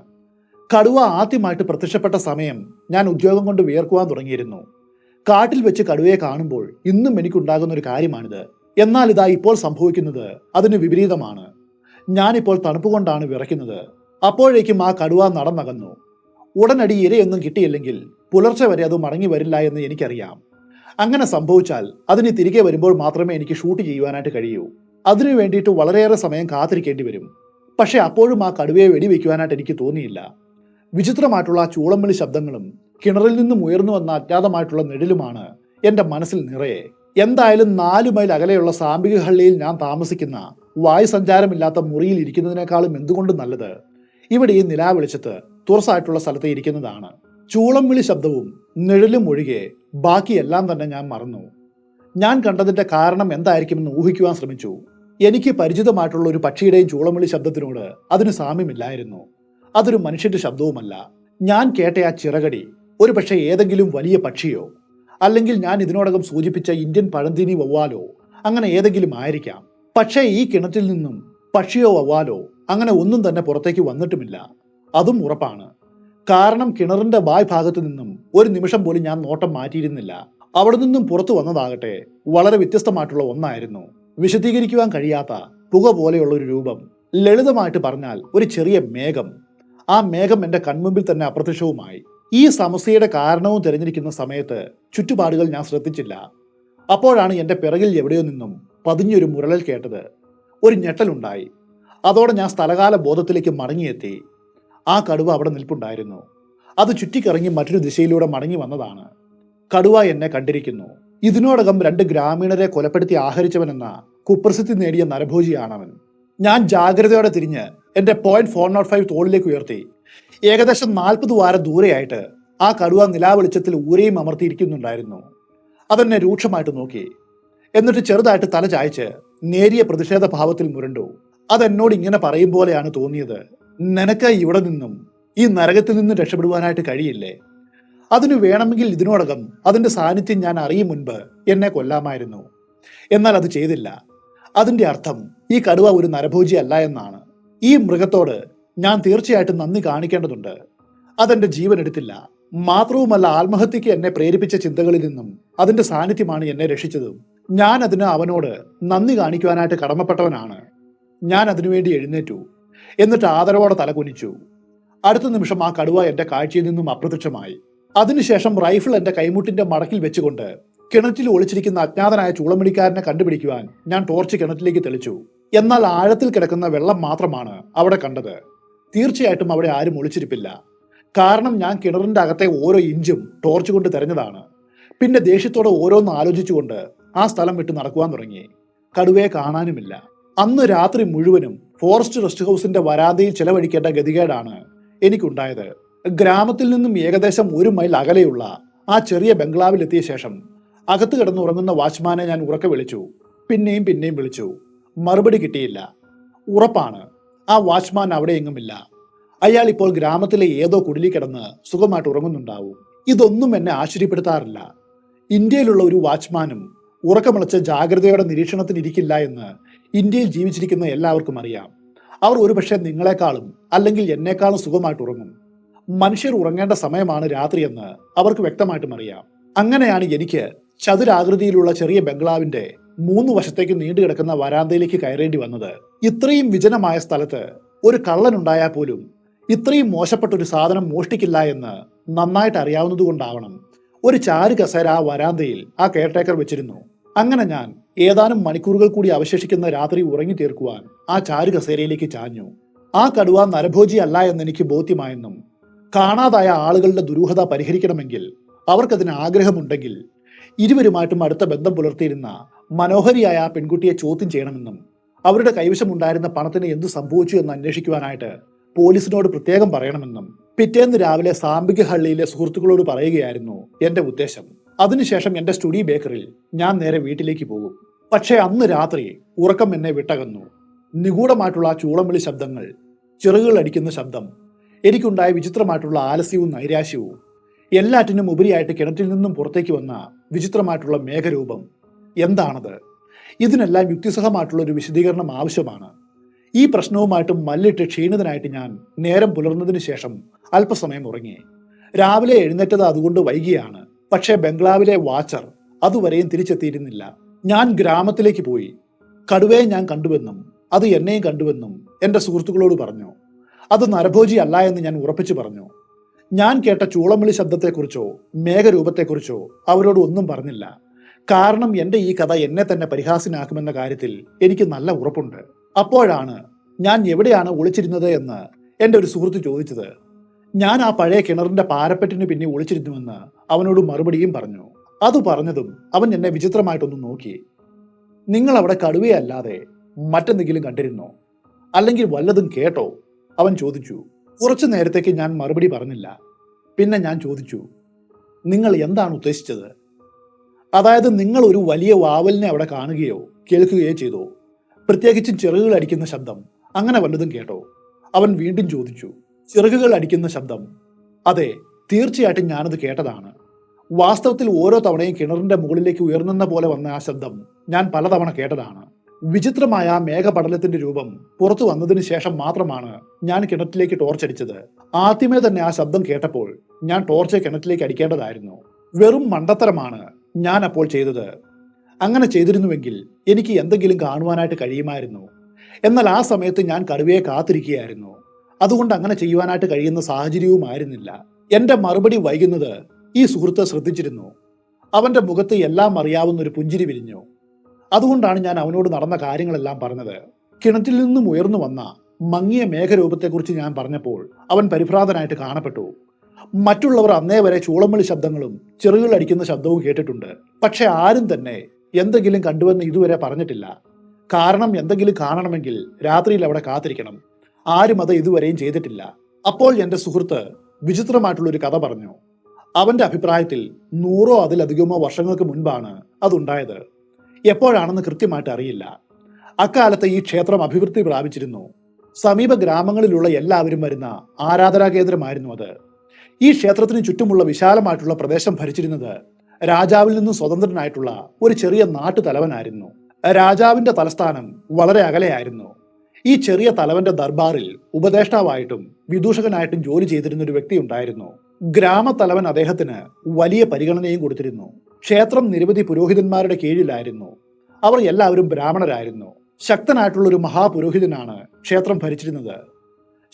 കടുവ ആദ്യമായിട്ട് പ്രത്യക്ഷപ്പെട്ട സമയം ഞാൻ ഉദ്യോഗം കൊണ്ട് വിയർക്കുവാൻ തുടങ്ങിയിരുന്നു. കാട്ടിൽ വെച്ച് കടുവയെ കാണുമ്പോൾ ഇന്നും എനിക്കുണ്ടാകുന്ന ഒരു കാര്യമാണിത്. എന്നാൽ ഇതാ ഇപ്പോൾ സംഭവിക്കുന്നത് അതിന് വിപരീതമാണ്. ഞാനിപ്പോൾ തണുപ്പ് കൊണ്ടാണ് വിറയ്ക്കുന്നത്. അപ്പോഴേക്കും ആ കടുവ നടന്നകന്നു. ഉടനടി ഇരയൊന്നും കിട്ടിയില്ലെങ്കിൽ പുലർച്ചെ വരെ അത് മടങ്ങി വരില്ല എന്ന് എനിക്കറിയാം. അങ്ങനെ സംഭവിച്ചാൽ അതിന് തിരികെ വരുമ്പോൾ മാത്രമേ എനിക്ക് ഷൂട്ട് ചെയ്യുവാനായിട്ട് കഴിയൂ. അതിനു വേണ്ടിയിട്ട് വളരെയേറെ സമയം കാത്തിരിക്കേണ്ടി വരും. പക്ഷെ അപ്പോഴും ആ കടുവയെ വെടിവെക്കുവാനായിട്ട് എനിക്ക് തോന്നിയില്ല. വിചിത്രമായിട്ടുള്ള ആ ചൂളംവിളി ശബ്ദങ്ങളും കിണറിൽ നിന്നും ഉയർന്നു വന്ന അജ്ഞാതമായിട്ടുള്ള നിഴലുമാണ് എന്റെ മനസ്സിൽ നിറയെ. എന്തായാലും 4 മൈൽ അകലെയുള്ള സാമ്പികഹള്ളിയിൽ ഞാൻ താമസിക്കുന്ന വായുസഞ്ചാരമില്ലാത്ത മുറിയിൽ ഇരിക്കുന്നതിനേക്കാളും എന്തുകൊണ്ടും നല്ലത് ഇവിടെ ഈ നിലാവെളിച്ചത്ത് തുറസായിട്ടുള്ള സ്ഥലത്ത് ഇരിക്കുന്നതാണ്. ചൂളം വിളി ശബ്ദവും നിഴലും ഒഴികെ ബാക്കിയെല്ലാം തന്നെ ഞാൻ മറന്നു. ഞാൻ കണ്ടതിന്റെ കാരണം എന്തായിരിക്കുമെന്ന് ഊഹിക്കുവാൻ ശ്രമിച്ചു. എനിക്ക് പരിചിതമായിട്ടുള്ള ഒരു പക്ഷിയുടെയും ചൂളംവിളി ശബ്ദത്തിനോട് അതിന് സാമ്യമില്ലായിരുന്നു. അതൊരു മനുഷ്യന്റെ ശബ്ദവുമല്ല. ഞാൻ കേട്ട ആ ചിറകടി ഒരു പക്ഷേ ഏതെങ്കിലും വലിയ പക്ഷിയോ അല്ലെങ്കിൽ ഞാൻ ഇതിനോടകം സൂചിപ്പിച്ച ഇന്ത്യൻ പഴന്തീനി വവ്വാലോ അങ്ങനെ ഏതെങ്കിലും ആയിരിക്കാം. പക്ഷേ ഈ കിണറ്റിൽ നിന്നും പക്ഷിയോ വവ്വാലോ അങ്ങനെ ഒന്നും തന്നെ പുറത്തേക്ക് വന്നിട്ടുമില്ല. അതും ഉറപ്പാണ്. കാരണം കിണറിന്റെ ബായ് ഭാഗത്തു നിന്നും ഒരു നിമിഷം പോലും ഞാൻ നോട്ടം മാറ്റിയിരുന്നില്ല. അവിടെ നിന്നും പുറത്തു വന്നതാകട്ടെ വളരെ വ്യത്യസ്തമായിട്ടുള്ള ഒന്നായിരുന്നു. വിശദീകരിക്കുവാൻ കഴിയാത്ത പുക പോലെയുള്ള ഒരു രൂപം. ലളിതമായിട്ട് പറഞ്ഞാൽ ഒരു ചെറിയ മേഘം. ആ മേഘം എന്റെ കൺമുമ്പിൽ തന്നെ അപ്രത്യക്ഷവുമായി. ഈ സമസ്യയുടെ കാരണവും തിരഞ്ഞെടുക്കുന്ന സമയത്ത് ചുറ്റുപാടുകൾ ഞാൻ ശ്രദ്ധിച്ചില്ല. അപ്പോഴാണ് എന്റെ പിറകിൽ എവിടെയോ നിന്നും പതിഞ്ഞൊരു മുരളൽ കേട്ടത്. ഒരു ഞെട്ടലുണ്ടായി. അതോടെ ഞാൻ സ്ഥലകാല ബോധത്തിലേക്ക് മടങ്ങിയെത്തി. ആ കടുവ അവിടെ നിൽപ്പുണ്ടായിരുന്നു. അത് ചുറ്റിക്കറങ്ങി മറ്റൊരു ദിശയിലൂടെ മടങ്ങി വന്നതാണ്. കടുവ എന്നെ കണ്ടിരിക്കുന്നു. ഇതിനോടകം 2 ഗ്രാമീണരെ കൊലപ്പെടുത്തി ആഹരിച്ചവനെന്ന കുപ്രസിദ്ധി നേടിയ നരഭോജിയാണവൻ. ഞാൻ ജാഗ്രതയോടെ തിരിഞ്ഞ് എന്റെ .405 തോളിലേക്ക് ഉയർത്തി. ഏകദേശം 40 വാര ദൂരെയായിട്ട് ആ കടുവ നിലാവെളിച്ചത്തിൽ ഊരയും അമർത്തിയിരിക്കുന്നുണ്ടായിരുന്നു. അതെന്നെ രൂക്ഷമായിട്ട് നോക്കി. എന്നിട്ട് ചെറുതായിട്ട് തല ചായച്ച് നേരിയ പ്രതിഷേധ ഭാവത്തിൽ മുരണ്ടു. അതെന്നോട് ഇങ്ങനെ പറയും പോലെയാണ് തോന്നിയത്. നിനക്ക് ഇവിടെ നിന്നും ഈ നരകത്തിൽ നിന്ന് രക്ഷപ്പെടുവാനായിട്ട് കഴിയില്ലേ? അതിനു വേണമെങ്കിൽ ഇതിനോടകം അതിന്റെ സാന്നിധ്യം ഞാൻ അറിയും മുൻപ് എന്നെ കൊല്ലാമായിരുന്നു. എന്നാൽ അത് ചെയ്തില്ല. അതിന്റെ അർത്ഥം ഈ കടുവ ഒരു നരഭോജി അല്ല എന്നാണ്. ഈ മൃഗത്തോട് ഞാൻ തീർച്ചയായിട്ടും നന്ദി കാണിക്കേണ്ടതുണ്ട്. അതെന്റെ ജീവൻ എടുത്തില്ല. മാത്രവുമല്ല, ആത്മഹത്യക്ക് എന്നെ പ്രേരിപ്പിച്ച ചിന്തകളിൽ നിന്നും അതിന്റെ സാന്നിധ്യമാണ് എന്നെ രക്ഷിച്ചതും. ഞാൻ അവനോട് നന്ദി കാണിക്കുവാനായിട്ട് കടമപ്പെട്ടവനാണ്. ഞാൻ അതിനുവേണ്ടി എഴുന്നേറ്റു. എന്നിട്ട് ആദരവോടെ തലകുനിച്ചു. അടുത്ത നിമിഷം ആ കടുവ എന്റെ കാഴ്ചയിൽ നിന്നും അപ്രത്യക്ഷമായി. അതിനുശേഷം റൈഫിൾ എന്റെ കൈമുട്ടിന്റെ മടക്കിൽ വെച്ചുകൊണ്ട് കിണറ്റിൽ ഒളിച്ചിരിക്കുന്ന അജ്ഞാതനായ ചൂളമിടിക്കാരനെ കണ്ടുപിടിക്കുവാൻ ഞാൻ ടോർച്ച് കിണറ്റിലേക്ക് തെളിച്ചു. എന്നാൽ ആഴത്തിൽ കിടക്കുന്ന വെള്ളം മാത്രമാണ് അവിടെ കണ്ടത്. തീർച്ചയായിട്ടും അവിടെ ആരും ഒളിച്ചിരിപ്പില്ല. കാരണം ഞാൻ കിണറിന്റെ അകത്തെ ഓരോ ഇഞ്ചും ടോർച്ച് കൊണ്ട് തെരഞ്ഞതാണ്. പിന്നെ ദേഷ്യത്തോടെ ഓരോന്ന് ആലോചിച്ചുകൊണ്ട് ആ സ്ഥലം വിട്ട് നടക്കുവാൻ തുടങ്ങി. കടുവയെ കാണാനുമില്ല. അന്ന് രാത്രി മുഴുവനും ഫോറസ്റ്റ് റെസ്റ്റ് ഹൗസിന്റെ വരാന്തയിൽ ചെലവഴിക്കേണ്ട ഗതികേടാണ് എനിക്കുണ്ടായത്. ഗ്രാമത്തിൽ നിന്നും ഏകദേശം 1 മൈൽ അകലെയുള്ള ആ ചെറിയ ബംഗ്ലാവിലെത്തിയ ശേഷം അകത്ത് കിടന്നുറങ്ങുന്ന വാച്ച്മാനെ ഞാൻ ഉറക്കെ വിളിച്ചു. പിന്നെയും വിളിച്ചു. മറുപടി കിട്ടിയില്ല. ഉറപ്പാണ്, ആ വാച്ച്മാൻ അവിടെ എങ്ങുമില്ല. അയാൾ ഇപ്പോൾ ഗ്രാമത്തിലെ ഏതോ കുടിലിൽ കിടന്ന് സുഖമായിട്ട് ഉറങ്ങുന്നുണ്ടാവും. ഇതൊന്നും എന്നെ ആശ്ചര്യപ്പെടുത്താറില്ല. ഇന്ത്യയിലുള്ള ഒരു വാച്ച്മാനും ഉറക്കമിളച്ച് ജാഗ്രതയോടെ നിരീക്ഷണത്തിനിരിക്കില്ല എന്ന് ഇന്ത്യയിൽ ജീവിച്ചിരിക്കുന്ന എല്ലാവർക്കും അറിയാം. അവർ ഒരുപക്ഷെ നിങ്ങളെക്കാളും അല്ലെങ്കിൽ എന്നെക്കാളും സുഖമായിട്ട് ഉറങ്ങും. മനുഷ്യർ ഉറങ്ങേണ്ട സമയമാണ് രാത്രിയെന്ന് അവർക്ക് വ്യക്തമായിട്ടും അറിയാം. അങ്ങനെയാണ് എനിക്ക് ചതുരാകൃതിയിലുള്ള ചെറിയ ബംഗ്ലാവിന്റെ 3 വശത്തേക്ക് നീണ്ടുകിടക്കുന്ന വരാന്തയിലേക്ക് കയറേണ്ടി വന്നത്. ഇത്രയും വിജനമായ സ്ഥലത്ത് ഒരു കള്ളനുണ്ടായാൽ പോലും ഇത്രയും മോശപ്പെട്ട ഒരു സാധനം മോഷ്ടിക്കില്ല എന്ന് നന്നായിട്ട് അറിയാവുന്നതുകൊണ്ടാവണം ഒരു ചാരു കസേര ആ വരാന്തയിൽ ആ കെയർടേക്കർ വെച്ചിരുന്നു. അങ്ങനെ ഞാൻ ഏതാനും മണിക്കൂറുകൾ കൂടി അവശേഷിക്കുന്ന രാത്രി ഉറങ്ങി തീർക്കുവാൻ ആ ചാരു കസേരയിലേക്ക് ചാഞ്ഞു. ആ കടുവ നരഭോജി അല്ല എന്നെനിക്ക് ബോധ്യമായെന്നും കാണാതായ ആളുകളുടെ ദുരൂഹത പരിഹരിക്കണമെങ്കിൽ അവർക്കതിന് ആഗ്രഹമുണ്ടെങ്കിൽ ഇരുവരുമായിട്ടും അടുത്ത ബന്ധം പുലർത്തിയിരുന്ന മനോഹരിയായ ആ പെൺകുട്ടിയെ ചോദ്യം ചെയ്യണമെന്നും അവരുടെ കൈവശമുണ്ടായിരുന്ന പണത്തിന് എന്ത് സംഭവിച്ചു എന്ന് അന്വേഷിക്കുവാനായിട്ട് പോലീസിനോട് പ്രത്യേകം പറയണമെന്നും പിറ്റേന്ന് രാവിലെ സാമ്പികഹള്ളിയിലെ സുഹൃത്തുക്കളോട് പറയുകയായിരുന്നു എന്റെ ഉദ്ദേശം. അതിനുശേഷം എന്റെ സ്റ്റുഡി ബേക്കറിൽ ഞാൻ നേരെ വീട്ടിലേക്ക് പോകും. പക്ഷേ അന്ന് രാത്രി ഉറക്കം എന്നെ വിട്ടകന്നു. നിഗൂഢമായിട്ടുള്ള ആ ചൂളംവിളി ശബ്ദങ്ങൾ, ചിറകുകൾ അടിക്കുന്ന ശബ്ദം, എനിക്കുണ്ടായ വിചിത്രമായിട്ടുള്ള ആലസ്യവും നൈരാശ്യവും, എല്ലാറ്റിനും ഉപരിയായിട്ട് കിണറ്റിൽ നിന്നും പുറത്തേക്ക് വന്ന വിചിത്രമായിട്ടുള്ള മേഘരൂപം. എന്താണത്? ഇതിനെല്ലാം യുക്തിസഹമായിട്ടുള്ള ഒരു വിശദീകരണം ആവശ്യമാണ്. ഈ പ്രശ്നവുമായിട്ട് മല്ലിട്ട് ക്ഷീണിതനായിട്ട് ഞാൻ നേരം പുലർന്നതിന് ശേഷം അല്പസമയം ഉറങ്ങി. രാവിലെ എഴുന്നേറ്റത് അതുകൊണ്ട് വൈകിയാണ്. പക്ഷേ ബംഗ്ലാവിലെ വാച്ചർ അതുവരെയും തിരിച്ചെത്തിയിരുന്നില്ല. ഞാൻ ഗ്രാമത്തിലേക്ക് പോയി. കടുവയെ ഞാൻ കണ്ടുവെന്നും അത് എന്നെയും കണ്ടുവെന്നും എന്റെ സുഹൃത്തുക്കളോട് പറഞ്ഞു. അത് നരഭോജി അല്ല എന്ന് ഞാൻ ഉറപ്പിച്ചു പറഞ്ഞു. ഞാൻ കേട്ട ചൂളംവിളി ശബ്ദത്തെക്കുറിച്ചോ മേഘരൂപത്തെക്കുറിച്ചോ അവരോട് ഒന്നും പറഞ്ഞില്ല. കാരണം എൻ്റെ ഈ കഥ എന്നെ തന്നെ പരിഹാസ്യനാക്കുമെന്ന കാര്യത്തിൽ എനിക്ക് നല്ല ഉറപ്പുണ്ട്. അപ്പോഴാണ് ഞാൻ എവിടെയാണ് ഒളിച്ചിരുന്നത് എന്ന് എൻ്റെ ഒരു സുഹൃത്ത് ചോദിച്ചത്. ഞാൻ ആ പഴയ കിണറിന്റെ പാരപ്പറ്റിന് പിന്നെ ഒളിച്ചിരുന്നുവെന്ന് അവനോട് മറുപടിയും പറഞ്ഞു. അത് പറഞ്ഞതും അവൻ എന്നെ വിചിത്രമായിട്ടൊന്ന് നോക്കി. നിങ്ങൾ അവിടെ കടുവയല്ലാതെ മറ്റെന്തെങ്കിലും കണ്ടിരുന്നോ, അല്ലെങ്കിൽ വല്ലതും കേട്ടോ, അവൻ ചോദിച്ചു. കുറച്ചു നേരത്തേക്ക് ഞാൻ മറുപടി പറഞ്ഞില്ല. പിന്നെ ഞാൻ ചോദിച്ചു, നിങ്ങൾ എന്താണ് ഉദ്ദേശിച്ചത്? അതായത് നിങ്ങൾ ഒരു വലിയ വാവലിനെ അവിടെ കാണുകയോ കേൾക്കുകയോ ചെയ്തോ? പ്രത്യേകിച്ചും ചിറകുകൾ അടിക്കുന്ന ശബ്ദം, അങ്ങനെ വല്ലതും കേട്ടോ? അവൻ വീണ്ടും ചോദിച്ചു. ചിറകുകൾ അടിക്കുന്ന ശബ്ദം, അതെ, തീർച്ചയായിട്ടും ഞാനത് കേട്ടതാണ്. വാസ്തവത്തിൽ ഓരോ തവണയും കിണറിന്റെ മുകളിലേക്ക് ഉയർന്നെന്ന പോലെ വന്ന ആ ശബ്ദം ഞാൻ പലതവണ കേട്ടതാണ്. വിചിത്രമായ ആ മേഘപടലത്തിന്റെ രൂപം പുറത്തു വന്നതിന് ശേഷം മാത്രമാണ് ഞാൻ കിണറ്റിലേക്ക് ടോർച്ചടിച്ചത്. ആദ്യമേ തന്നെ ആ ശബ്ദം കേട്ടപ്പോൾ ഞാൻ ടോർച്ച് കിണറ്റിലേക്ക് അടിക്കേണ്ടതായിരുന്നു. വെറും മണ്ടത്തരമാണ് ഞാൻ അപ്പോൾ ചെയ്തത്. അങ്ങനെ ചെയ്തിരുന്നുവെങ്കിൽ എനിക്ക് എന്തെങ്കിലും കാണുവാനായിട്ട് കഴിയുമായിരുന്നു. എന്നാൽ ആ സമയത്ത് ഞാൻ കടുവയെ കാത്തിരിക്കുകയായിരുന്നു. അതുകൊണ്ട് അങ്ങനെ ചെയ്യുവാനായിട്ട് കഴിയുന്ന സാഹചര്യവുമായിരുന്നില്ല. എന്റെ മറുപടി വൈകുന്നത് ഈ സുഹൃത്ത് ശ്രദ്ധിച്ചിരുന്നു. അവന്റെ മുഖത്ത് എല്ലാം അറിയാവുന്ന ഒരു പുഞ്ചിരി വിരിഞ്ഞു. അതുകൊണ്ടാണ് ഞാൻ അവനോട് നടന്ന കാര്യങ്ങളെല്ലാം പറഞ്ഞത്. കിണറ്റിൽ നിന്നും ഉയർന്നു വന്ന മങ്ങിയ മേഘരൂപത്തെക്കുറിച്ച് ഞാൻ പറഞ്ഞപ്പോൾ അവൻ പരിഭ്രാന്തനായിട്ട് കാണപ്പെട്ടു. മറ്റുള്ളവർ അന്നേ വരെ ചൂളംവിളി ശബ്ദങ്ങളും ചിറകുകൾ അടിക്കുന്ന ശബ്ദവും കേട്ടിട്ടുണ്ട്. പക്ഷെ ആരും തന്നെ എന്തെങ്കിലും കണ്ടുവെന്ന് ഇതുവരെ പറഞ്ഞിട്ടില്ല. കാരണം എന്തെങ്കിലും കാണണമെങ്കിൽ രാത്രിയിൽ അവിടെ കാത്തിരിക്കണം. ആരും അത് ഇതുവരെയും ചെയ്തിട്ടില്ല. അപ്പോൾ എന്റെ സുഹൃത്ത് വിചിത്രമായിട്ടുള്ള ഒരു കഥ പറഞ്ഞു. അവന്റെ അഭിപ്രായത്തിൽ 100 അതിലധികമോ വർഷങ്ങൾക്ക് മുൻപാണ് അതുണ്ടായത്. എപ്പോഴാണെന്ന് കൃത്യമായിട്ട് അറിയില്ല. അക്കാലത്ത് ഈ ക്ഷേത്രം അഭിവൃദ്ധി പ്രാപിച്ചിരുന്നു. സമീപ ഗ്രാമങ്ങളിലുള്ള എല്ലാവരും വരുന്ന ആരാധനാ കേന്ദ്രമായിരുന്നു അത്. ഈ ക്ഷേത്രത്തിന് ചുറ്റുമുള്ള വിശാലമായിട്ടുള്ള പ്രദേശം ഭരിച്ചിരുന്നത് രാജാവിൽ നിന്നും സ്വതന്ത്രനായിട്ടുള്ള ഒരു ചെറിയ നാട്ടുതലവനായിരുന്നു. രാജാവിന്റെ തലസ്ഥാനം വളരെ അകലെയായിരുന്നു. ഈ ചെറിയ തലവന്റെ ദർബാറിൽ ഉപദേഷ്ടാവായിട്ടും വിദൂഷകനായിട്ടും ജോലി ചെയ്തിരുന്ന ഒരു വ്യക്തി ഉണ്ടായിരുന്നു. ഗ്രാമത്തലവൻ അദ്ദേഹത്തിന് വലിയ പരിഗണനയും കൊടുത്തിരുന്നു. ക്ഷേത്രം നിരവധി പുരോഹിതന്മാരുടെ കീഴിലായിരുന്നു. അവർ എല്ലാവരും ബ്രാഹ്മണരായിരുന്നു. ശക്തനായിട്ടുള്ള ഒരു മഹാപുരോഹിതനാണ് ക്ഷേത്രം ഭരിച്ചിരുന്നത്.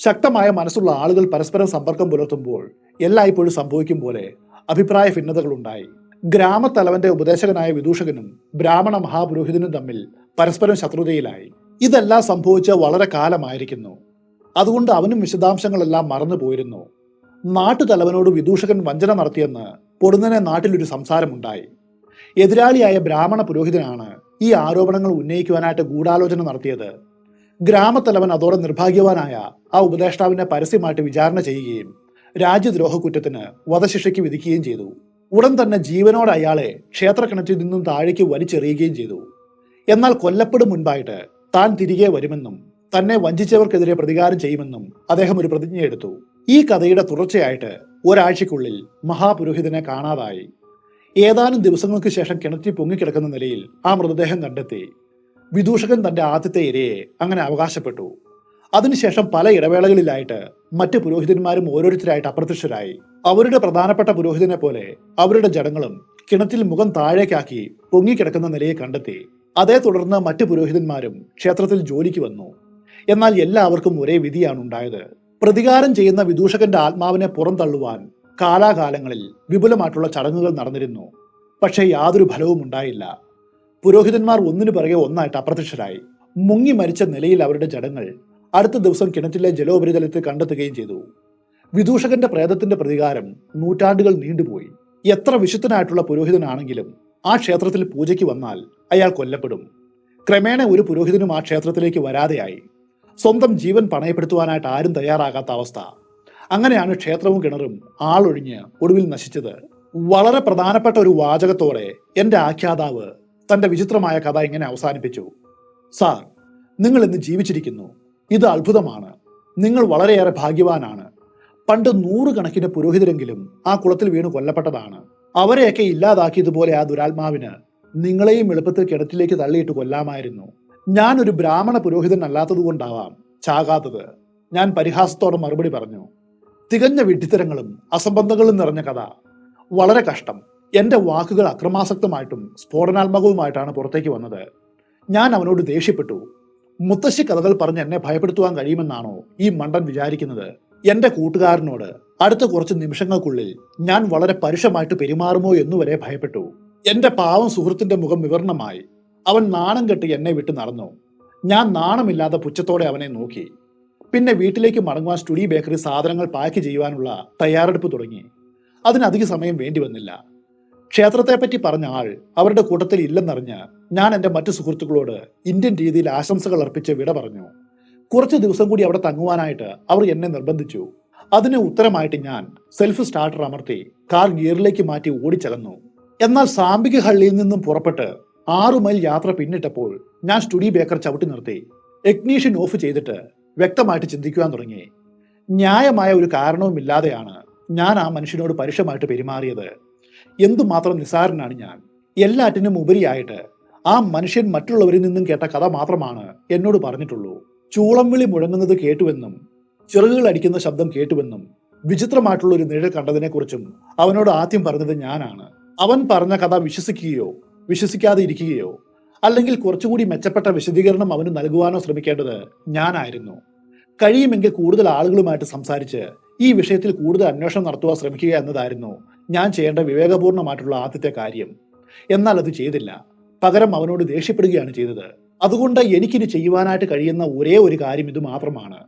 ശക്തമായ മനസ്സുള്ള ആളുകൾ പരസ്പരം സമ്പർക്കം പുലർത്തുമ്പോൾ എല്ലായ്പ്പോഴും സംഭവിക്കും പോലെ അഭിപ്രായ ഭിന്നതകളുണ്ടായി. ഗ്രാമത്തലവന്റെ ഉപദേശകനായ വിദൂഷകനും ബ്രാഹ്മണ മഹാപുരോഹിതനും തമ്മിൽ പരസ്പരം ശത്രുതയിലായി. ഇതെല്ലാം സംഭവിച്ച വളരെ കാലമായിരിക്കുന്നു. അതുകൊണ്ട് അവനും വിശദാംശങ്ങളെല്ലാം മറന്നു പോയിരുന്നു. നാട്ടുതലവനോട് വിദൂഷകൻ വഞ്ചന നടത്തിയെന്ന് പൊടുന്നനെ നാട്ടിലൊരു സംസാരമുണ്ടായി. എതിരാളിയായ ബ്രാഹ്മണ പുരോഹിതനാണ് ഈ ആരോപണങ്ങൾ ഉന്നയിക്കുവാനായിട്ട് ഗൂഢാലോചന നടത്തിയത്. ഗ്രാമത്തലവൻ അതോടെ നിർഭാഗ്യവാനായ ആ ഉപദേഷ്ടാവിനെ പരസ്യമായിട്ട് വിചാരണ ചെയ്യുകയും രാജ്യദ്രോഹ കുറ്റത്തിന് വധശിക്ഷയ്ക്ക് വിധിക്കുകയും ചെയ്തു. ഉടൻ തന്നെ ജീവനോടെ അയാളെ ക്ഷേത്രക്കിണറ്റിൽ നിന്നും താഴേക്ക് വലിച്ചെറിയുകയും ചെയ്തു. എന്നാൽ കൊല്ലപ്പെടും മുൻപായിട്ട് താൻ തിരികെ വരുമെന്നും തന്നെ വഞ്ചിച്ചവർക്കെതിരെ പ്രതികാരം ചെയ്യുമെന്നും അദ്ദേഹം ഒരു പ്രതിജ്ഞയെടുത്തു. ഈ കഥയുടെ തുടർച്ചയായിട്ട് ഒരാഴ്ചക്കുള്ളിൽ മഹാപുരോഹിതനെ കാണാതായി. ഏതാനും ദിവസങ്ങൾക്ക് ശേഷം കിണറ്റിൽ പൊങ്ങിക്കിടക്കുന്ന നിലയിൽ ആ മൃതദേഹം കണ്ടെത്തി. വിദൂഷകൻ തന്റെ ആദ്യത്തെ ഇരയെ അങ്ങനെ അവകാശപ്പെട്ടു. അതിനുശേഷം പല ഇടവേളകളിലായിട്ട് മറ്റ് പുരോഹിതന്മാരും ഓരോരുത്തരായിട്ട് അപ്രത്യക്ഷരായി. അവരുടെ പ്രധാനപ്പെട്ട പുരോഹിതനെ പോലെ അവരുടെ ജഡങ്ങളും കിണറ്റിൽ മുഖം താഴേക്കാക്കി പൊങ്ങിക്കിടക്കുന്ന നിലയെ കണ്ടെത്തി. അതേ തുടർന്ന് മറ്റ് പുരോഹിതന്മാരും ക്ഷേത്രത്തിൽ ജോലിക്ക് വന്നു. എന്നാൽ എല്ലാവർക്കും ഒരേ വിധിയാണ് ഉണ്ടായത്. പ്രതികാരം ചെയ്യുന്ന വിദൂഷകന്റെ ആത്മാവിനെ പുറന്തള്ളുവാൻ കാലാകാലങ്ങളിൽ വിപുലമായിട്ടുള്ള ചടങ്ങുകൾ നടന്നിരുന്നു. പക്ഷേ യാതൊരു ഫലവും ഉണ്ടായില്ല. പുരോഹിതന്മാർ ഒന്നിനു പിറകെ ഒന്നായിട്ട് അപ്രത്യക്ഷരായി. മുങ്ങി മരിച്ച നിലയിൽ അവരുടെ ജഡങ്ങൾ അടുത്ത ദിവസം കിണറ്റിലെ ജലോപരിതലത്തിൽ കണ്ടെത്തുകയും ചെയ്തു. വിദൂഷകന്റെ പ്രേതത്തിന്റെ പ്രതികാരം നൂറ്റാണ്ടുകൾ നീണ്ടുപോയി. എത്ര വിശുദ്ധനായിട്ടുള്ള പുരോഹിതനാണെങ്കിലും ആ ക്ഷേത്രത്തിൽ പൂജയ്ക്ക് വന്നാൽ അയാൾ കൊല്ലപ്പെടും. ക്രമേണ ഒരു പുരോഹിതനും ആ ക്ഷേത്രത്തിലേക്ക് വരാതെയായി. സ്വന്തം ജീവൻ പണയപ്പെടുത്തുവാനായിട്ട് ആരും തയ്യാറാകാത്ത അവസ്ഥ. അങ്ങനെയാണ് ക്ഷേത്രവും കിണറും ആളൊഴിഞ്ഞ് ഒടുവിൽ നശിച്ചത്. വളരെ പ്രധാനപ്പെട്ട ഒരു വാചകത്തോടെ എന്റെ ആഖ്യാതാവ് തന്റെ വിചിത്രമായ കഥ ഇങ്ങനെ അവസാനിപ്പിച്ചു. സാർ, നിങ്ങൾ ഇന്ന് ജീവിച്ചിരിക്കുന്നു. ഇത് അത്ഭുതമാണ്. നിങ്ങൾ വളരെയേറെ ഭാഗ്യവാനാണ്. പണ്ട് 100 കണക്കിന് പുരോഹിതരെങ്കിലും ആ കുളത്തിൽ വീണ് കൊല്ലപ്പെട്ടതാണ്. അവരെയൊക്കെ ഇല്ലാതാക്കിയതുപോലെ ആ ദുരാത്മാവിന് നിങ്ങളെയും എളുപ്പത്തിൽ കിണറ്റിലേക്ക് തള്ളിയിട്ട് കൊല്ലാമായിരുന്നു. ഞാൻ ഒരു ബ്രാഹ്മണ പുരോഹിതൻ അല്ലാത്തതുകൊണ്ടാവാം ചാകാത്തത്, ഞാൻ പരിഹാസത്തോടെ മറുപടി പറഞ്ഞു. തികഞ്ഞ വിഡ്ഢിത്തരങ്ങളും അസംബന്ധങ്ങളും നിറഞ്ഞ കഥ. വളരെ കഷ്ടം. എന്റെ വാക്കുകൾ അക്രമാസക്തമായിട്ടും സ്ഫോടനാത്മകവുമായിട്ടാണ് പുറത്തേക്ക് വന്നത്. ഞാൻ അവനോട് ദേഷ്യപ്പെട്ടു. മുത്തശ്ശി കഥകൾ പറഞ്ഞ് എന്നെ ഭയപ്പെടുത്തുവാൻ കഴിയുമെന്നാണോ ഈ മണ്ടൻ വിചാരിക്കുന്നത്? എന്റെ കൂട്ടുകാരനോട് അടുത്ത കുറച്ച് നിമിഷങ്ങൾക്കുള്ളിൽ ഞാൻ വളരെ പരുഷമായിട്ട് പെരുമാറുമോ എന്നുവരെ ഭയപ്പെട്ടു. എന്റെ പാവം സുഹൃത്തിന്റെ മുഖം വിവരണമായി. അവൻ നാണം കെട്ട് എന്നെ വിട്ട് നടന്നു. ഞാൻ നാണമില്ലാതെ പുച്ഛത്തോടെ അവനെ നോക്കി. പിന്നെ വീട്ടിലേക്ക് മടങ്ങുവാൻ സ്റ്റുഡി ബേക്കറി സാധനങ്ങൾ പാക്ക് ചെയ്യുവാനുള്ള തയ്യാറെടുപ്പ് തുടങ്ങി. അതിനധിക സമയം വേണ്ടി വന്നില്ല. ക്ഷേത്രത്തെപ്പറ്റി പറഞ്ഞ ആൾ അവരുടെ കൂട്ടത്തിൽ ഇല്ലെന്നറിഞ്ഞ് ഞാൻ എൻ്റെ മറ്റു സുഹൃത്തുക്കളോട് ഇന്ത്യൻ രീതിയിൽ ആശംസകൾ അർപ്പിച്ച് വിട പറഞ്ഞു. കുറച്ച് ദിവസം കൂടി അവിടെ തങ്ങുവാനായിട്ട് അവർ എന്നെ നിർബന്ധിച്ചു. അതിന് ഉത്തരമായിട്ട് ഞാൻ സെൽഫ് സ്റ്റാർട്ടർ അമർത്തി കാർ ഗിയറിലേക്ക് മാറ്റി ഓടിച്ചകന്നു. എന്നാൽ സാംബിക ഹള്ളിയിൽ നിന്നും പുറപ്പെട്ട് 6 മൈൽ യാത്ര പിന്നിട്ടപ്പോൾ ഞാൻ സ്റ്റുഡി ബേക്കർ ചവിട്ടി നിർത്തി ഇഗ്നീഷൻ ഓഫ് ചെയ്തിട്ട് വ്യക്തമായിട്ട് ചിന്തിക്കുവാൻ തുടങ്ങി. ന്യായമായ ഒരു കാരണവുമില്ലാതെയാണ് ഞാൻ ആ മനുഷ്യനോട് പരുഷമായിട്ട് പെരുമാറിയത്. എന്തുമാത്രം നിസ്സാരനാണ് ഞാൻ. എല്ലാറ്റിനും ഉപരിയായിട്ട് ആ മനുഷ്യൻ മറ്റുള്ളവരിൽ നിന്നും കേട്ട കഥ മാത്രമാണ് എന്നോട് പറഞ്ഞിട്ടുള്ളൂ. ചൂളം വിളി മുഴങ്ങുന്നത് കേട്ടുവെന്നും ചിറകുകൾ അടിക്കുന്ന ശബ്ദം കേട്ടുവെന്നും വിചിത്രമായിട്ടുള്ള ഒരു നിഴൽ കണ്ടതിനെക്കുറിച്ചും അവനോട് ആദ്യം പറഞ്ഞത് ഞാനാണ്. അവൻ പറഞ്ഞ കഥ വിശ്വസിക്കുകയോ വിശ്വസിക്കാതെ ഇരിക്കുകയോ അല്ലെങ്കിൽ കുറച്ചുകൂടി മെച്ചപ്പെട്ട വിശദീകരണം അവന് നൽകുവാനോ ശ്രമിക്കേണ്ടത് ഞാനായിരുന്നു. കഴിയുമെങ്കിൽ കൂടുതൽ ആളുകളുമായിട്ട് സംസാരിച്ച് ഈ വിഷയത്തിൽ കൂടുതൽ അന്വേഷണം നടത്തുവാൻ ശ്രമിക്കുക എന്നതായിരുന്നു ഞാൻ ചെയ്യേണ്ട വിവേകപൂർണമായിട്ടുള്ള ആദ്യത്തെ കാര്യം. എന്നാൽ അത് ചെയ്തില്ല. പകരം അവനോട് ദേഷ്യപ്പെടുകയാണ് ചെയ്തത്. അതുകൊണ്ട് എനിക്കിനി ചെയ്യുവാനായിട്ട് കഴിയുന്ന ഒരേ ഒരു കാര്യം ഇത് മാത്രമാണ്.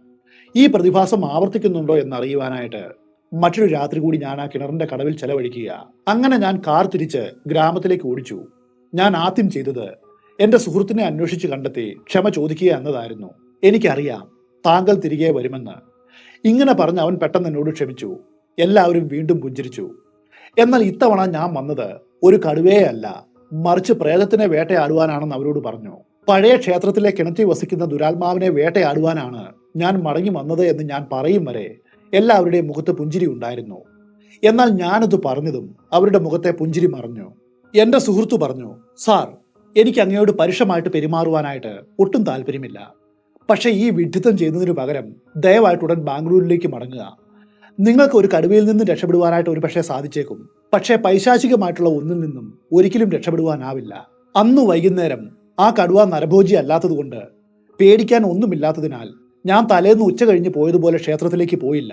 ഈ പ്രതിഭാസം ആവർത്തിക്കുന്നുണ്ടോ എന്നറിയുവാനായിട്ട് മറ്റൊരു രാത്രി കൂടി ഞാൻ ആ കിണറിന്റെ കടവിൽ ചെലവഴിക്കുക. അങ്ങനെ ഞാൻ കാർ തിരിച്ച് ഗ്രാമത്തിലേക്ക് ഓടിച്ചു. ഞാൻ ആദ്യം ചെയ്തത് എന്റെ സുഹൃത്തിനെ അന്വേഷിച്ച് കണ്ടെത്തി ക്ഷമ ചോദിക്കുക എന്നതായിരുന്നു. എനിക്കറിയാം താങ്കൾ തിരികെ വരുമെന്ന്. ഇങ്ങനെ പറഞ്ഞ് അവൻ പെട്ടെന്ന് എന്നോട് ക്ഷമിച്ചു. എല്ലാവരും വീണ്ടും പുഞ്ചിരിച്ചു. എന്നാൽ ഇത്തവണ ഞാൻ വന്നത് ഒരു കടുവയെ അല്ല, മറിച്ച് പ്രേതത്തിനെ വേട്ടയാടുവാനാണെന്ന് അവരോട് പറഞ്ഞു. പഴയ ക്ഷേത്രത്തിലെ കിണറ്റിൽ വസിക്കുന്ന ദുരാത്മാവിനെ വേട്ടയാടുവാനാണ് ഞാൻ മടങ്ങി വന്നത് എന്ന് ഞാൻ പറയും വരെ എല്ലാവരുടെയും മുഖത്ത് പുഞ്ചിരി ഉണ്ടായിരുന്നു. എന്നാൽ ഞാനത് പറഞ്ഞതും അവരുടെ മുഖത്തെ പുഞ്ചിരി മറഞ്ഞു. എന്റെ സുഹൃത്തു പറഞ്ഞു, സാർ, എനിക്ക് അങ്ങയോട് പരുഷമായിട്ട് പെരുമാറുവാനായിട്ട് ഒട്ടും താല്പര്യമില്ല. പക്ഷേ ഈ വിഡ്ഢിത്തം ചെയ്യുന്നതിനു പകരം ദയവായിട്ട് ഉടൻ ബാംഗ്ലൂരിലേക്ക് മടങ്ങുക. നിങ്ങൾക്ക് ഒരു കടുവയിൽ നിന്നും രക്ഷപ്പെടുവാനായിട്ട് ഒരു പക്ഷേ സാധിച്ചേക്കും. പക്ഷേ പൈശാചികമായിട്ടുള്ള ഒന്നിൽ നിന്നും ഒരിക്കലും രക്ഷപ്പെടുവാനാവില്ല. അന്ന് വൈകുന്നേരം ആ കടുവ നരഭോജി അല്ലാത്തതുകൊണ്ട് പേടിക്കാൻ ഒന്നുമില്ലാത്തതിനാൽ ഞാൻ തലേന്ന് ഉച്ച കഴിഞ്ഞ് പോയതുപോലെ ക്ഷേത്രത്തിലേക്ക് പോയില്ല.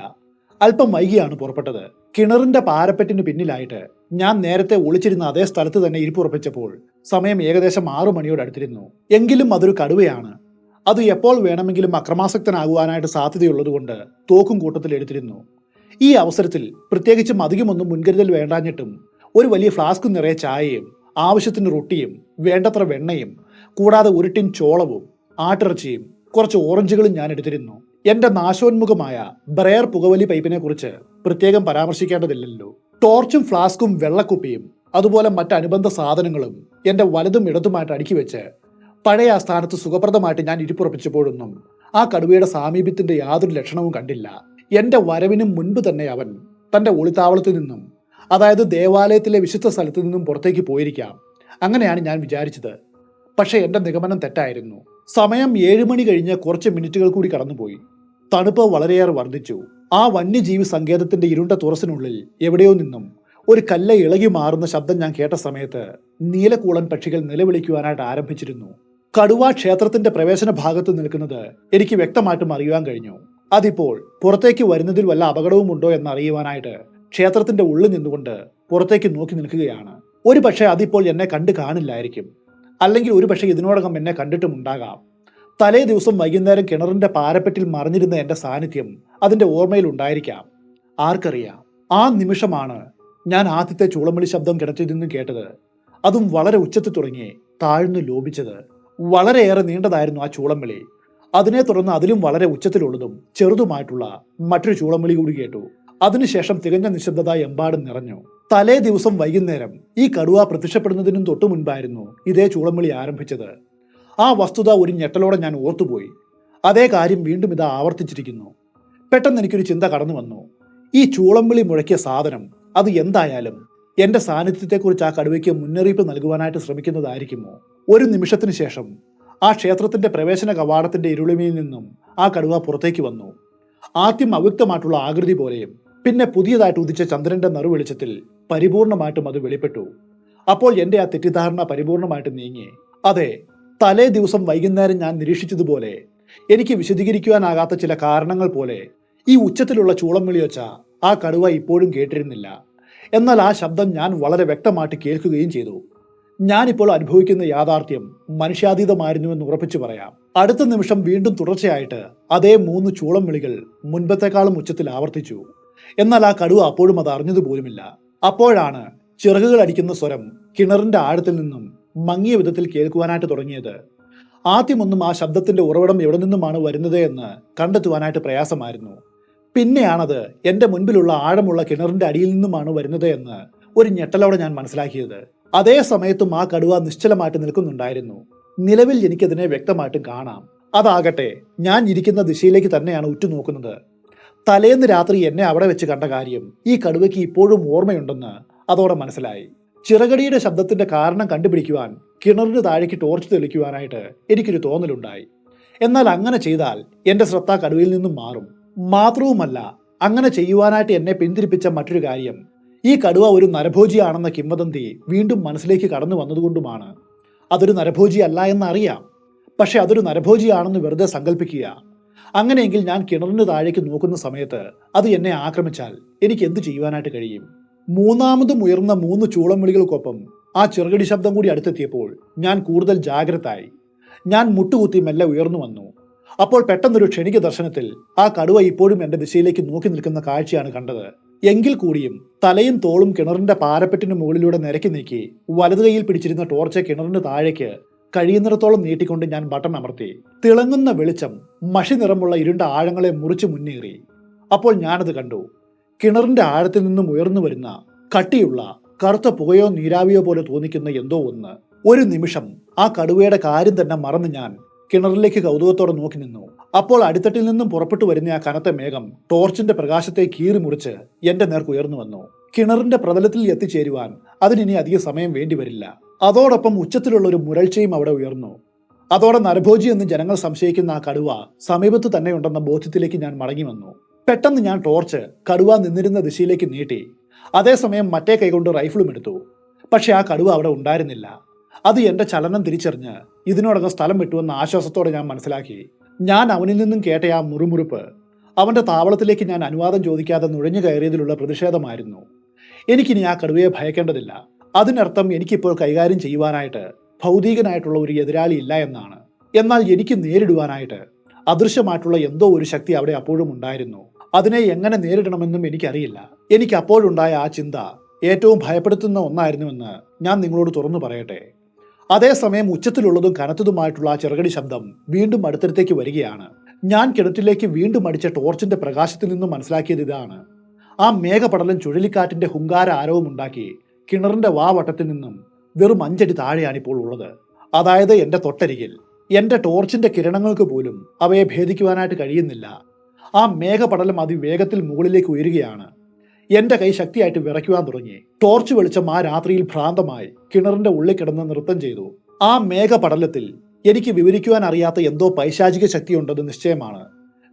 അല്പം വൈകിയാണ് പുറപ്പെട്ടത്. കിണറിന്റെ പാരപ്പറ്റിന് പിന്നിലായിട്ട് ഞാൻ നേരത്തെ ഒളിച്ചിരുന്ന അതേ സ്ഥലത്ത് തന്നെ ഇരിപ്പുറപ്പിച്ചപ്പോൾ സമയം ഏകദേശം 6 മണിയോട് അടുത്തിരുന്നു. എങ്കിലും അതൊരു കടുവയാണ്. അത് എപ്പോൾ വേണമെങ്കിലും അക്രമാസക്തനാകുവാനായിട്ട് സാധ്യതയുള്ളതുകൊണ്ട് തോക്കും കൂട്ടത്തിൽ എടുത്തിരുന്നു. ഈ അവസരത്തിൽ പ്രത്യേകിച്ചും അധികമൊന്നും മുൻകരുതൽ വേണ്ടാഞ്ഞിട്ടും ഒരു വലിയ ഫ്ലാസ്ക് നിറയെ ചായയും ആവശ്യത്തിന് റൊട്ടിയും വേണ്ടത്ര വെണ്ണയും കൂടാതെ ഒരു ടിൻ ചോളവും ആട്ടിറച്ചിയും കുറച്ച് ഓറഞ്ചുകളും ഞാൻ എടുത്തിരുന്നു. എന്റെ നാശോന്മുഖമായ ബ്രയർ പുകവലി പൈപ്പിനെ കുറിച്ച് പ്രത്യേകം പരാമർശിക്കേണ്ടതില്ലല്ലോ. ടോർച്ചും ഫ്ലാസ്കും വെള്ളക്കുപ്പിയും അതുപോലെ മറ്റ് അനുബന്ധ സാധനങ്ങളും എന്റെ വലതും ഇടതുമായിട്ട് അടുക്കി വെച്ച് പഴയ ആ സ്ഥാനത്ത് സുഖപ്രദമായിട്ട് ഞാൻ ഇരിപ്പുറപ്പിച്ചപ്പോഴൊന്നും ആ കടുവയുടെ സാമീപ്യത്തിന്റെ യാതൊരു ലക്ഷണവും കണ്ടില്ല. എന്റെ വരവിനും മുൻപ് തന്നെ അവൻ തന്റെ ഒളിത്താവളത്തിൽ നിന്നും, അതായത് ദേവാലയത്തിലെ വിശുദ്ധ സ്ഥലത്തു നിന്നും പുറത്തേക്ക് പോയിരിക്കാം. അങ്ങനെയാണ് ഞാൻ വിചാരിച്ചത്. പക്ഷെ എന്റെ നിഗമനം തെറ്റായിരുന്നു. സമയം 7 മണി കഴിഞ്ഞ് കുറച്ച് മിനിറ്റുകൾ കൂടി കടന്നുപോയി. തണുപ്പ് വളരെയേറെ വർദ്ധിച്ചു. ആ വന്യജീവി സങ്കേതത്തിന്റെ ഇരുണ്ട തുറസിനുള്ളിൽ എവിടെയോ നിന്നും ഒരു കല്ല് ഇളകി മാറുന്ന ശബ്ദം ഞാൻ കേട്ട സമയത്ത് നീലക്കൂളൻ പക്ഷികൾ നിലവിളിക്കുവാനായിട്ട് ആരംഭിച്ചിരുന്നു. കടുവ ക്ഷേത്രത്തിന്റെ പ്രവേശന ഭാഗത്ത് നിൽക്കുന്നത് എനിക്ക് വ്യക്തമായിട്ടും അറിയുവാൻ കഴിഞ്ഞു. അതിപ്പോൾ പുറത്തേക്ക് വരുന്നതിൽ വല്ല അപകടവും ഉണ്ടോ എന്നറിയുവാനായിട്ട് ക്ഷേത്രത്തിന്റെ ഉള്ളിൽ നിന്നുകൊണ്ട് പുറത്തേക്ക് നോക്കി നിൽക്കുകയാണ്. ഒരു പക്ഷേ അതിപ്പോൾ എന്നെ കണ്ടു കാണില്ലായിരിക്കും. അല്ലെങ്കിൽ ഒരു പക്ഷേ ഇതിനോടകം എന്നെ കണ്ടിട്ടും ഉണ്ടാകാം. തലേ ദിവസം വൈകുന്നേരം കിണറിന്റെ പാരപ്പറ്റിൽ മറിഞ്ഞിരുന്ന എന്റെ സാന്നിധ്യം അതിന്റെ ഓർമ്മയിൽ ഉണ്ടായിരിക്കാം. ആർക്കറിയാം. ആ നിമിഷമാണ് ഞാൻ ആദ്യത്തെ ചൂളംവിളി ശബ്ദം കിണറ്റിൽ നിന്നും കേട്ടത്. അതും വളരെ ഉച്ചത്തിൽ തുടങ്ങി താഴ്ന്നു ലോപിച്ചത്. വളരെയേറെ നീണ്ടതായിരുന്നു ആ ചൂളംവിളി. അതിനെ തുടർന്ന് അതിലും വളരെ ഉച്ചത്തിലുള്ളതും ചെറുതുമായിട്ടുള്ള മറ്റൊരു ചൂളംവിളി കൂടി കേട്ടു. അതിനുശേഷം തികഞ്ഞ നിശബ്ദത എമ്പാടും നിറഞ്ഞു. തലേ ദിവസം വൈകുന്നേരം ഈ കടുവ പ്രത്യക്ഷപ്പെടുന്നതിനും തൊട്ടു മുൻപായിരുന്നു ഇതേ ചൂളംവിളി ആരംഭിച്ചത്. ആ വസ്തുത ഒരു ഞെട്ടലോടെ ഞാൻ ഓർത്തുപോയി. അതേ കാര്യം വീണ്ടും ഇത് ആവർത്തിച്ചിരിക്കുന്നു. പെട്ടെന്ന് എനിക്കൊരു ചിന്ത കടന്നു വന്നു. ഈ ചൂളംവിളി മുഴക്കിയ സാധനം അത് എന്തായാലും എന്റെ സാന്നിധ്യത്തെക്കുറിച്ച് ആ കടുവയ്ക്ക് മുന്നറിയിപ്പ് നൽകുവാനായിട്ട് ശ്രമിക്കുന്നതായിരിക്കുമോ? ഒരു നിമിഷത്തിന് ശേഷം ആ ക്ഷേത്രത്തിന്റെ പ്രവേശന കവാടത്തിന്റെ ഇരുളിമയിൽ നിന്നും ആ കടുവ പുറത്തേക്ക് വന്നു. ആദ്യം അവ്യക്തമായിട്ടുള്ള ആകൃതി പോലെയും പിന്നെ പുതിയതായിട്ട് ഉദിച്ച ചന്ദ്രന്റെ നറുവെളിച്ചത്തിൽ പരിപൂർണമായിട്ടും അത് വെളിപ്പെട്ടു. അപ്പോൾ എന്റെ ആ തെറ്റിദ്ധാരണ പരിപൂർണമായിട്ട് നീങ്ങി. അതെ, തലേ ദിവസം വൈകുന്നേരം ഞാൻ നിരീക്ഷിച്ചതുപോലെ എനിക്ക് വിശദീകരിക്കുവാനാകാത്ത ചില കാരണങ്ങൾ പോലെ ഈ ഉച്ചത്തിലുള്ള ചൂളം വിളിയൊച്ച ആ കടുവ ഇപ്പോഴും കേട്ടിരുന്നില്ല. എന്നാൽ ആ ശബ്ദം ഞാൻ വളരെ വ്യക്തമായിട്ട് കേൾക്കുകയും ചെയ്തു. ഞാനിപ്പോൾ അനുഭവിക്കുന്ന യാഥാർത്ഥ്യം മനുഷ്യാതീതമായിരുന്നുവെന്ന് ഉറപ്പിച്ചു പറയാം. അടുത്ത നിമിഷം വീണ്ടും തുടർച്ചയായിട്ട് അതേ 3 ചൂളം വിളികൾ മുൻപത്തെക്കാളും ഉച്ചത്തിൽ ആവർത്തിച്ചു. എന്നാൽ ആ കടുവ അപ്പോഴും അത് അറിഞ്ഞതുപോലുമില്ല. അപ്പോഴാണ് ചിറകുകൾ അടിക്കുന്ന സ്വരം കിണറിന്റെ ആഴത്തിൽ നിന്നും മങ്ങിയ വിധത്തിൽ കേൾക്കുവാനായിട്ട് തുടങ്ങിയത്. ആദ്യമൊന്നും ആ ശബ്ദത്തിന്റെ ഉറവിടം എവിടെ നിന്നുമാണ് വരുന്നത് എന്ന് കണ്ടെത്തുവാനായിട്ട് പ്രയാസമായിരുന്നു. പിന്നെയാണത് എന്റെ മുൻപിലുള്ള ആഴമുള്ള കിണറിന്റെ അടിയിൽ നിന്നുമാണ് വരുന്നത് എന്ന് ഒരു ഞെട്ടലോടെ ഞാൻ മനസ്സിലാക്കിയത്. അതേ സമയത്തും ആ കടുവ നിശ്ചലമായിട്ട് നിൽക്കുന്നുണ്ടായിരുന്നു. നിലവിൽ എനിക്കതിനെ വ്യക്തമായിട്ടും കാണാം. അതാകട്ടെ ഞാൻ ഇരിക്കുന്ന ദിശയിലേക്ക് തന്നെയാണ് ഉറ്റുനോക്കുന്നത്. തലേന്ന് രാത്രി എന്നെ അവിടെ വെച്ച് കണ്ട കാര്യം ഈ കടുവയ്ക്ക് ഇപ്പോഴും ഓർമ്മയുണ്ടെന്ന് അതോടെ മനസ്സിലായി. ചിറകടിയുടെ ശബ്ദത്തിന്റെ കാരണം കണ്ടുപിടിക്കുവാൻ കിണറിന് താഴേക്ക് ടോർച്ച് തെളിക്കുവാനായിട്ട് എനിക്കൊരു തോന്നലുണ്ടായി. എന്നാൽ അങ്ങനെ ചെയ്താൽ എന്റെ ശ്രദ്ധ കടുവയിൽ നിന്നും മാറും. മാത്രവുമല്ല, അങ്ങനെ ചെയ്യുവാനായിട്ട് എന്നെ പിന്തിരിപ്പിച്ച മറ്റൊരു കാര്യം, ഈ കടുവ ഒരു നരഭോജിയാണെന്ന കിംവദന്തി വീണ്ടും മനസ്സിലേക്ക് കടന്നു വന്നതുകൊണ്ടുമാണ്. അതൊരു നരഭോജി അല്ല എന്നറിയാം, പക്ഷെ അതൊരു നരഭോജിയാണെന്ന് വെറുതെ സങ്കല്പിക്കുക. അങ്ങനെയെങ്കിൽ ഞാൻ കിണറിന് താഴേക്ക് നോക്കുന്ന സമയത്ത് അത് എന്നെ ആക്രമിച്ചാൽ എനിക്ക് എന്ത് ചെയ്യുവാനായിട്ട് കഴിയും? മൂന്നാമതും ഉയർന്ന 3 ചൂളം വിളികൾക്കൊപ്പം ആ ചെറുകടി ശബ്ദം കൂടി അടുത്തെത്തിയപ്പോൾ ഞാൻ കൂടുതൽ ജാഗ്രതായി. ഞാൻ മുട്ടുകുത്തി മെല്ലെ ഉയർന്നു വന്നു. അപ്പോൾ പെട്ടെന്നൊരു ക്ഷണിക ദർശനത്തിൽ ആ കടുവ ഇപ്പോഴും എന്റെ ദിശയിലേക്ക് നോക്കി നിൽക്കുന്ന കാഴ്ചയാണ് കണ്ടത്. എങ്കിൽ കൂടിയും തലയും തോളും കിണറിന്റെ പാരപ്പെട്ടിന് മുകളിലൂടെ നിരക്കി നീക്കി വലതു കൈയിൽ പിടിച്ചിരുന്ന ടോർച്ച് കിണറിന് താഴേക്ക് കഴിയുന്നിടത്തോളം നീട്ടിക്കൊണ്ട് ഞാൻ ബട്ടൺ അമർത്തി. തിളങ്ങുന്ന വെളിച്ചം മഷി നിറമുള്ള ഇരുണ്ട ആഴങ്ങളെ മുറിച്ചു മുന്നേറി. അപ്പോൾ ഞാനത് കണ്ടു. കിണറിന്റെ ആഴത്തിൽ നിന്നും ഉയർന്നു വരുന്ന കട്ടിയുള്ള കറുത്ത പുകയോ നീരാവിയോ പോലെ തോന്നിക്കുന്ന എന്തോ ഒന്ന്. ഒരു നിമിഷം ആ കടുവയുടെ കാര്യം തന്നെ മറന്ന് ഞാൻ കിണറിലേക്ക് കൗതുകത്തോടെ നോക്കി നിന്നു. അപ്പോൾ അടിത്തട്ടിൽ നിന്നും പുറപ്പെട്ടു വരുന്ന ആ കനത്ത മേഘം ടോർച്ചിന്റെ പ്രകാശത്തെ കീറി മുറിച്ച് എന്റെ നേർക്ക് ഉയർന്നു വന്നു. കിണറിന്റെ പ്രതലത്തിൽ എത്തിച്ചേരുവാൻ അതിനി അധിക സമയം വേണ്ടിവരില്ല. അതോടൊപ്പം ഉച്ചത്തിലുള്ള ഒരു മുരൾച്ചയും അവിടെ ഉയർന്നു. അതോടെ നരഭോജി എന്ന് ജനങ്ങൾ സംശയിക്കുന്ന ആ കടുവ സമീപത്ത് തന്നെയുണ്ടെന്ന ബോധ്യത്തിലേക്ക് ഞാൻ മടങ്ങി വന്നു. പെട്ടെന്ന് ഞാൻ ടോർച്ച് കടുവ നിന്നിരുന്ന ദിശയിലേക്ക് നീട്ടി. അതേസമയം മറ്റേ കൈകൊണ്ട് റൈഫിളും എടുത്തു. പക്ഷെ ആ കടുവ അവിടെ ഉണ്ടായിരുന്നില്ല. അത് എന്റെ ചലനം തിരിച്ചറിഞ്ഞ് ഇതിനോടകം സ്ഥലം വിട്ടുവെന്ന ആശ്വാസത്തോടെ ഞാൻ മനസ്സിലാക്കി. ഞാൻ അവനിൽ നിന്നും കേട്ട ആ മുറുമുറുപ്പ് അവന്റെ താവളത്തിലേക്ക് ഞാൻ അനുവാദം ചോദിക്കാതെ നുഴഞ്ഞു കയറിയതിലുള്ള പ്രതിഷേധമായിരുന്നു. എനിക്കിനി ആ കടുവയെ ഭയക്കേണ്ടതില്ല. അതിനർത്ഥം എനിക്കിപ്പോൾ കൈകാര്യം ചെയ്യുവാനായിട്ട് ഭൗതികനായിട്ടുള്ള ഒരു എതിരാളി ഇല്ല എന്നാണ്. എന്നാൽ എനിക്ക് നേരിടുവാനായിട്ട് അദൃശ്യമായിട്ടുള്ള എന്തോ ഒരു ശക്തി അവിടെ അപ്പോഴും ഉണ്ടായിരുന്നു. അതിനെ എങ്ങനെ നേരിടണമെന്നും എനിക്കറിയില്ല. എനിക്ക് അപ്പോഴുണ്ടായ ആ ചിന്ത ഏറ്റവും ഭയപ്പെടുത്തുന്ന ഒന്നായിരുന്നുവെന്ന് ഞാൻ നിങ്ങളോട് തുറന്നു പറയട്ടെ. അതേസമയം ഉച്ചത്തിലുള്ളതും കനത്തതുമായിട്ടുള്ള ആ ചെറുകടി ശബ്ദം വീണ്ടും അടുത്തടുത്തേക്ക് വരികയാണ്. ഞാൻ കിണറ്റിലേക്ക് വീണ്ടും അടിച്ച ടോർച്ചിന്റെ പ്രകാശത്തിൽ നിന്നും മനസ്സിലാക്കിയത് ഇതാണ്. ആ മേഘപടലം ചുഴലിക്കാറ്റിന്റെ ഹുങ്കാര ആരവം ഉണ്ടാക്കി കിണറിന്റെ വാവട്ടത്തിൽ നിന്നും വെറും 5 അടി താഴെയാണിപ്പോൾ ഉള്ളത്. അതായത് എന്റെ തൊട്ടരികിൽ. എന്റെ ടോർച്ചിന്റെ കിരണങ്ങൾക്ക് പോലും അവയെ ഭേദിക്കുവാനായിട്ട് കഴിയുന്നില്ല. ആ മേഘപടലം അതിവേഗത്തിൽ മുകളിലേക്ക് ഉയരുകയാണ്. എന്റെ കൈ ശക്തിയായിട്ട് വിറയ്ക്കുവാൻ തുടങ്ങി. ടോർച്ച് വെളിച്ചം ആ രാത്രിയിൽ ഭ്രാന്തമായി കിണറിന്റെ ഉള്ളിൽ കിടന്ന് നൃത്തം ചെയ്തു. ആ മേഘപടലത്തിൽ എനിക്ക് വിവരിക്കുവാൻ അറിയാത്ത എന്തോ പൈശാചിക ശക്തിയുണ്ടെന്ന് നിശ്ചയമാണ്.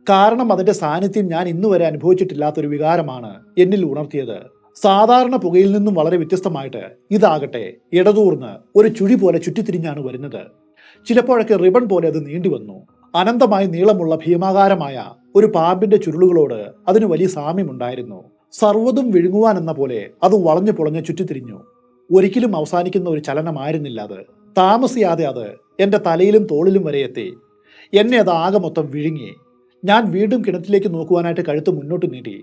കാരണം അതിന്റെ സാന്നിധ്യം ഞാൻ ഇന്നുവരെ അനുഭവിച്ചിട്ടില്ലാത്തൊരു വികാരമാണ് എന്നിൽ ഉണർത്തിയത്. സാധാരണ പുകയിൽ നിന്നും വളരെ വ്യത്യസ്തമായിട്ട് ഇതാകട്ടെ ഇടതൂർന്ന് ഒരു ചുഴി പോലെ ചുറ്റിത്തിരിഞ്ഞാണ് വരുന്നത്. ചിലപ്പോഴൊക്കെ റിബൺ പോലെ അത് നീണ്ടു വന്നു. അനന്തമായി നീളമുള്ള ഭീമാകാരമായ ഒരു പാമ്പിന്റെ ചുരുളുകളോട് അതിന് വലിയ സാമ്യമുണ്ടായിരുന്നു. സർവ്വതും വിഴുങ്ങുവാൻ എന്ന പോലെ അത് വളഞ്ഞു പുളഞ്ഞ് ചുറ്റിത്തിരിഞ്ഞു. ഒരിക്കലും അവസാനിക്കുന്ന ഒരു ചലനമായിരുന്നില്ല അത്. താമസിയാതെ അത് എന്റെ തലയിലും തോളിലും വരെ എത്തി. എന്നെ അത് ആകെ മൊത്തം വിഴുങ്ങി. ഞാൻ വീണ്ടും കിണറ്റിലേക്ക് നോക്കുവാനായിട്ട് കഴുത്ത് മുന്നോട്ട് നീട്ടി.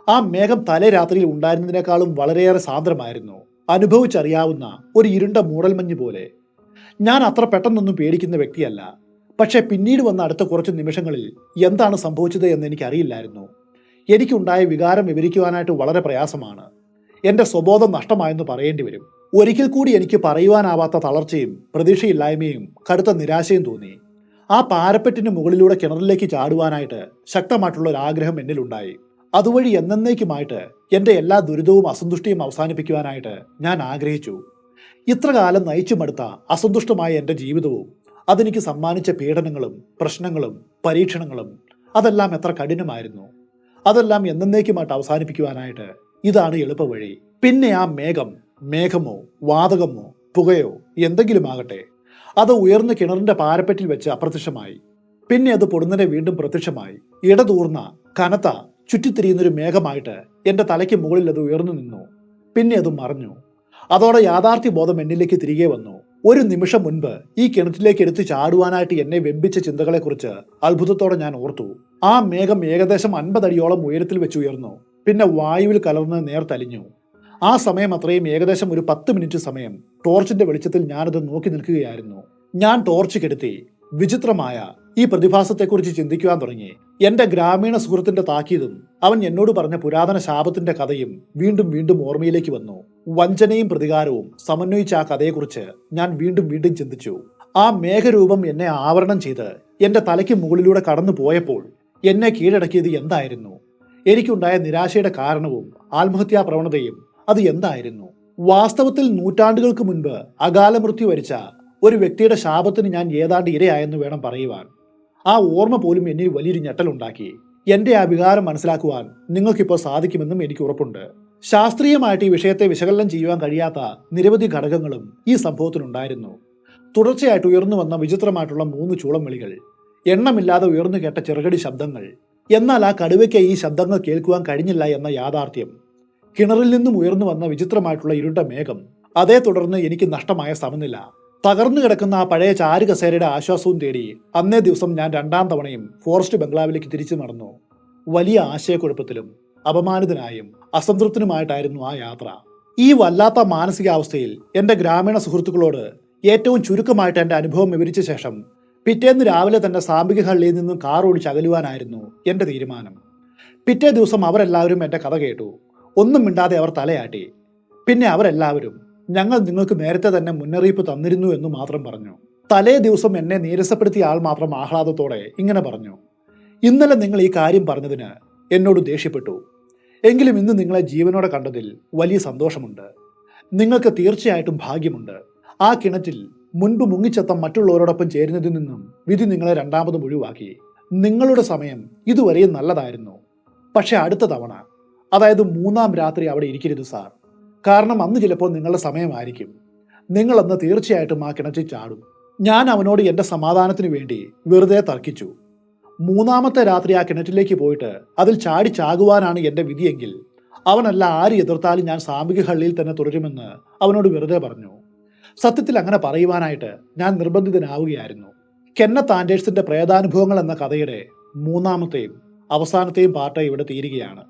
ആ മേഘം തലേ രാത്രിയിൽ ഉണ്ടായിരുന്നതിനേക്കാളും വളരെയേറെ സാന്ദ്രമായിരുന്നു. അനുഭവിച്ചറിയാവുന്ന ഒരു ഇരുണ്ട മൂടൽമഞ്ഞ് പോലെ. ഞാൻ അത്ര പെട്ടെന്നൊന്നും പേടിക്കുന്ന വ്യക്തിയല്ല. പക്ഷെ പിന്നീട് വന്ന അടുത്ത കുറച്ച് നിമിഷങ്ങളിൽ എന്താണ് സംഭവിച്ചത് എന്ന് എനിക്കറിയില്ലായിരുന്നു. എനിക്കുണ്ടായ വികാരം വിവരിക്കുവാനായിട്ട് വളരെ പ്രയാസമാണ്. എന്റെ സ്വബോധം നഷ്ടമായെന്ന് പറയേണ്ടി വരും. ഒരിക്കൽ കൂടി എനിക്ക് പറയുവാനാവാത്ത തളർച്ചയും പ്രതീക്ഷയില്ലായ്മയും കടുത്ത നിരാശയും തോന്നി. ആ പാരപ്പെട്ടിന് മുകളിലൂടെ കിണറിലേക്ക് ചാടുവാനായിട്ട് ശക്തമായിട്ടുള്ള ഒരു ആഗ്രഹം എന്നിലുണ്ടായി. അതുവഴി എന്നേക്കുമായിട്ട് എന്റെ എല്ലാ ദുരിതവും അസന്തുഷ്ടിയും അവസാനിപ്പിക്കുവാനായിട്ട് ഞാൻ ആഗ്രഹിച്ചു. ഇത്രകാലം നയിച്ചു മടുത്ത അസന്തുഷ്ടമായ എന്റെ ജീവിതവും അതെനിക്ക് സമ്മാനിച്ച പീഡനങ്ങളും പ്രശ്നങ്ങളും പരീക്ഷണങ്ങളും അതെല്ലാം എത്ര കഠിനമായിരുന്നു. അതെല്ലാം എന്നേക്കുമായിട്ട് അവസാനിപ്പിക്കുവാനായിട്ട് ഇതാണ് എളുപ്പവഴി. പിന്നെ ആ മേഘമോ വാതകമോ പുകയോ എന്തെങ്കിലും ആകട്ടെ, അത് ഉയർന്ന കിണറിന്റെ പാരപ്പെട്ടിൽ വെച്ച് അപ്രത്യക്ഷമായി. പിന്നെ അത് പൊടുന്നനെ വീണ്ടും പ്രത്യക്ഷമായി. ഇടതൂർന്ന കനത്ത ചുറ്റിത്തിരിയുന്നൊരു മേഘമായിട്ട് എൻ്റെ തലയ്ക്ക് മുകളിൽ അത് ഉയർന്നു നിന്നു. പിന്നെ അത് മറഞ്ഞു. അതോടെ യാഥാർത്ഥ്യബോധം എന്നിലേക്ക് തിരികെ വന്നു. ഒരു നിമിഷം മുൻപ് ഈ കിണറ്റിലേക്ക് എടുത്തു ചാടുവാനായിട്ട് എന്നെ വെമ്പിച്ച ചിന്തകളെക്കുറിച്ച് അത്ഭുതത്തോടെ ഞാൻ ഓർത്തു. ആ മേഘം ഏകദേശം 50 അടിയോളം ഉയരത്തിൽ വെച്ച് ഉയർന്നു. പിന്നെ വായുവിൽ കലർന്ന് നേർത്തലിഞ്ഞു. ആ സമയം അത്രയും ഏകദേശം ഒരു 10 മിനിറ്റ് സമയം ടോർച്ചിന്റെ വെളിച്ചത്തിൽ ഞാനത് നോക്കി നിൽക്കുകയായിരുന്നു. ഞാൻ ടോർച്ച് കെടുത്തി വിചിത്രമായ ഈ പ്രതിഭാസത്തെക്കുറിച്ച് ചിന്തിക്കുവാൻ തുടങ്ങി. എന്റെ ഗ്രാമീണ സുഹൃത്തിന്റെ താക്കീതും അവൻ എന്നോട് പറഞ്ഞ പുരാതന ശാപത്തിന്റെ കഥയും വീണ്ടും വീണ്ടും ഓർമ്മയിലേക്ക് വന്നു. വഞ്ചനയും പ്രതികാരവും സമന്വയിച്ച ആ കഥയെക്കുറിച്ച് ഞാൻ വീണ്ടും വീണ്ടും ചിന്തിച്ചു. ആ മേഘരൂപം എന്നെ ആവരണം ചെയ്ത് എന്റെ തലയ്ക്ക് മുകളിലൂടെ കടന്നു പോയപ്പോൾ എന്നെ കീഴടക്കിയത് എന്തായിരുന്നു? എനിക്കുണ്ടായ നിരാശയുടെ കാരണവും ആത്മഹത്യാ പ്രവണതയും അത് എന്തായിരുന്നു? വാസ്തവത്തിൽ നൂറ്റാണ്ടുകൾക്ക് മുൻപ് അകാല മൃത്യു വരിച്ച ഒരു വ്യക്തിയുടെ ശാപത്തിന് ഞാൻ ഏതാണ്ട് ഇരയായെന്ന് വേണം പറയുവാൻ. ആ ഓർമ്മ പോലും എന്നിൽ വലിയൊരു ഞെട്ടലുണ്ടാക്കി. എന്റെ ആ വികാരം മനസ്സിലാക്കുവാൻ നിങ്ങൾക്കിപ്പോൾ സാധിക്കുമെന്നും എനിക്ക് ഉറപ്പുണ്ട്. ശാസ്ത്രീയമായിട്ട് ഈ വിഷയത്തെ വിശകലനം ചെയ്യുവാൻ കഴിയാത്ത നിരവധി ഘടകങ്ങളും ഈ സംഭവത്തിനുണ്ടായിരുന്നു. തുടർച്ചയായിട്ട് ഉയർന്നു വന്ന വിചിത്രമായിട്ടുള്ള 3 ചൂളം വിളികൾ, എണ്ണമില്ലാതെ ഉയർന്നു കേട്ട ചെറുകടി ശബ്ദങ്ങൾ. എന്നാൽ ആ കടുവയ്ക്ക് ഈ ശബ്ദങ്ങൾ കേൾക്കുവാൻ കഴിഞ്ഞില്ല എന്ന യാഥാർത്ഥ്യം, കിണറിൽ നിന്നും ഉയർന്നു വന്ന വിചിത്രമായിട്ടുള്ള ഇരുണ്ട മേഘം, അതേ തുടർന്ന് എനിക്ക് നഷ്ടമായ സമനില, തകർന്നു കിടക്കുന്ന ആ പഴയ ചാരു കസേരയുടെ ആശ്വാസവും തേടി അന്നേ ദിവസം ഞാൻ 2ാം തവണയും ഫോറസ്റ്റ് ബംഗ്ലാവിലേക്ക് തിരിച്ചു നടന്നു. വലിയ ആശയക്കുഴപ്പത്തിലും അപമാനിതനായും അസംതൃപ്തനുമായിട്ടായിരുന്നു ആ യാത്ര. ഈ വല്ലാത്ത മാനസികാവസ്ഥയിൽ എൻ്റെ ഗ്രാമീണ സുഹൃത്തുക്കളോട് ഏറ്റവും ചുരുക്കമായിട്ട് എൻ്റെ അനുഭവം വിവരിച്ച ശേഷം പിറ്റേന്ന് രാവിലെ തന്നെ സാമ്പിക ഹള്ളിയിൽ നിന്നും കാർ ഓടിച്ച് അകലുവാനായിരുന്നു എൻ്റെ തീരുമാനം. പിറ്റേ ദിവസം അവരെല്ലാവരും എൻ്റെ കഥ കേട്ടു. ഒന്നും മിണ്ടാതെ അവർ തലയാട്ടി. പിന്നെ അവരെല്ലാവരും ഞങ്ങൾ നിങ്ങൾക്ക് നേരത്തെ തന്നെ മുന്നറിയിപ്പ് തന്നിരുന്നു എന്ന് മാത്രം പറഞ്ഞു. തലേ ദിവസം എന്നെ നീരസപ്പെടുത്തിയ ആൾ മാത്രം ആഹ്ലാദത്തോടെ ഇങ്ങനെ പറഞ്ഞു: ഇന്നലെ നിങ്ങൾ ഈ കാര്യം പറഞ്ഞതിന് എന്നോട് ദേഷ്യപ്പെട്ടു. എങ്കിലും ഇന്ന് നിങ്ങളെ ജീവനോടെ കണ്ടതിൽ വലിയ സന്തോഷമുണ്ട്. നിങ്ങൾക്ക് തീർച്ചയായിട്ടും ഭാഗ്യമുണ്ട്. ആ കിണറ്റിൽ മുൻപ് മുങ്ങിച്ചെത്ത മറ്റുള്ളവരോടൊപ്പം ചേരുന്നതിൽ നിന്നും വിധി നിങ്ങളെ 2ാമതും ഒഴിവാക്കി. നിങ്ങളുടെ സമയം ഇതുവരെയും നല്ലതായിരുന്നു. പക്ഷെ അടുത്ത തവണ, അതായത് 3ാം രാത്രി അവിടെ ഇരിക്കരുത് സാർ. കാരണം അന്ന് ചിലപ്പോൾ നിങ്ങളുടെ സമയമായിരിക്കും. നിങ്ങളന്ന് തീർച്ചയായിട്ടും ആ കിണറ്റിൽ ചാടും. ഞാൻ അവനോട് എൻ്റെ സമാധാനത്തിന് വേണ്ടി വെറുതെ തർക്കിച്ചു. 3ാമത്തെ രാത്രി ആ കിണറ്റിലേക്ക് പോയിട്ട് അതിൽ ചാകുവാനാണ് എൻ്റെ വിധിയെങ്കിൽ അവനല്ല ആര് എതിർത്താലും ഞാൻ സാമ്പിക ഹള്ളിയിൽ തന്നെ തുടരുമെന്ന് അവനോട് വെറുതെ പറഞ്ഞു. സത്യത്തിൽ അങ്ങനെ പറയുവാനായിട്ട് ഞാൻ നിർബന്ധിതനാവുകയായിരുന്നു. കെന്നത്ത് ആൻഡേഴ്സിന്റെ പ്രേതാനുഭവങ്ങൾ എന്ന കഥയുടെ 3ാമത്തെയും അവസാനത്തെയും പാർട്ട് ഇവിടെ തീരുകയാണ്.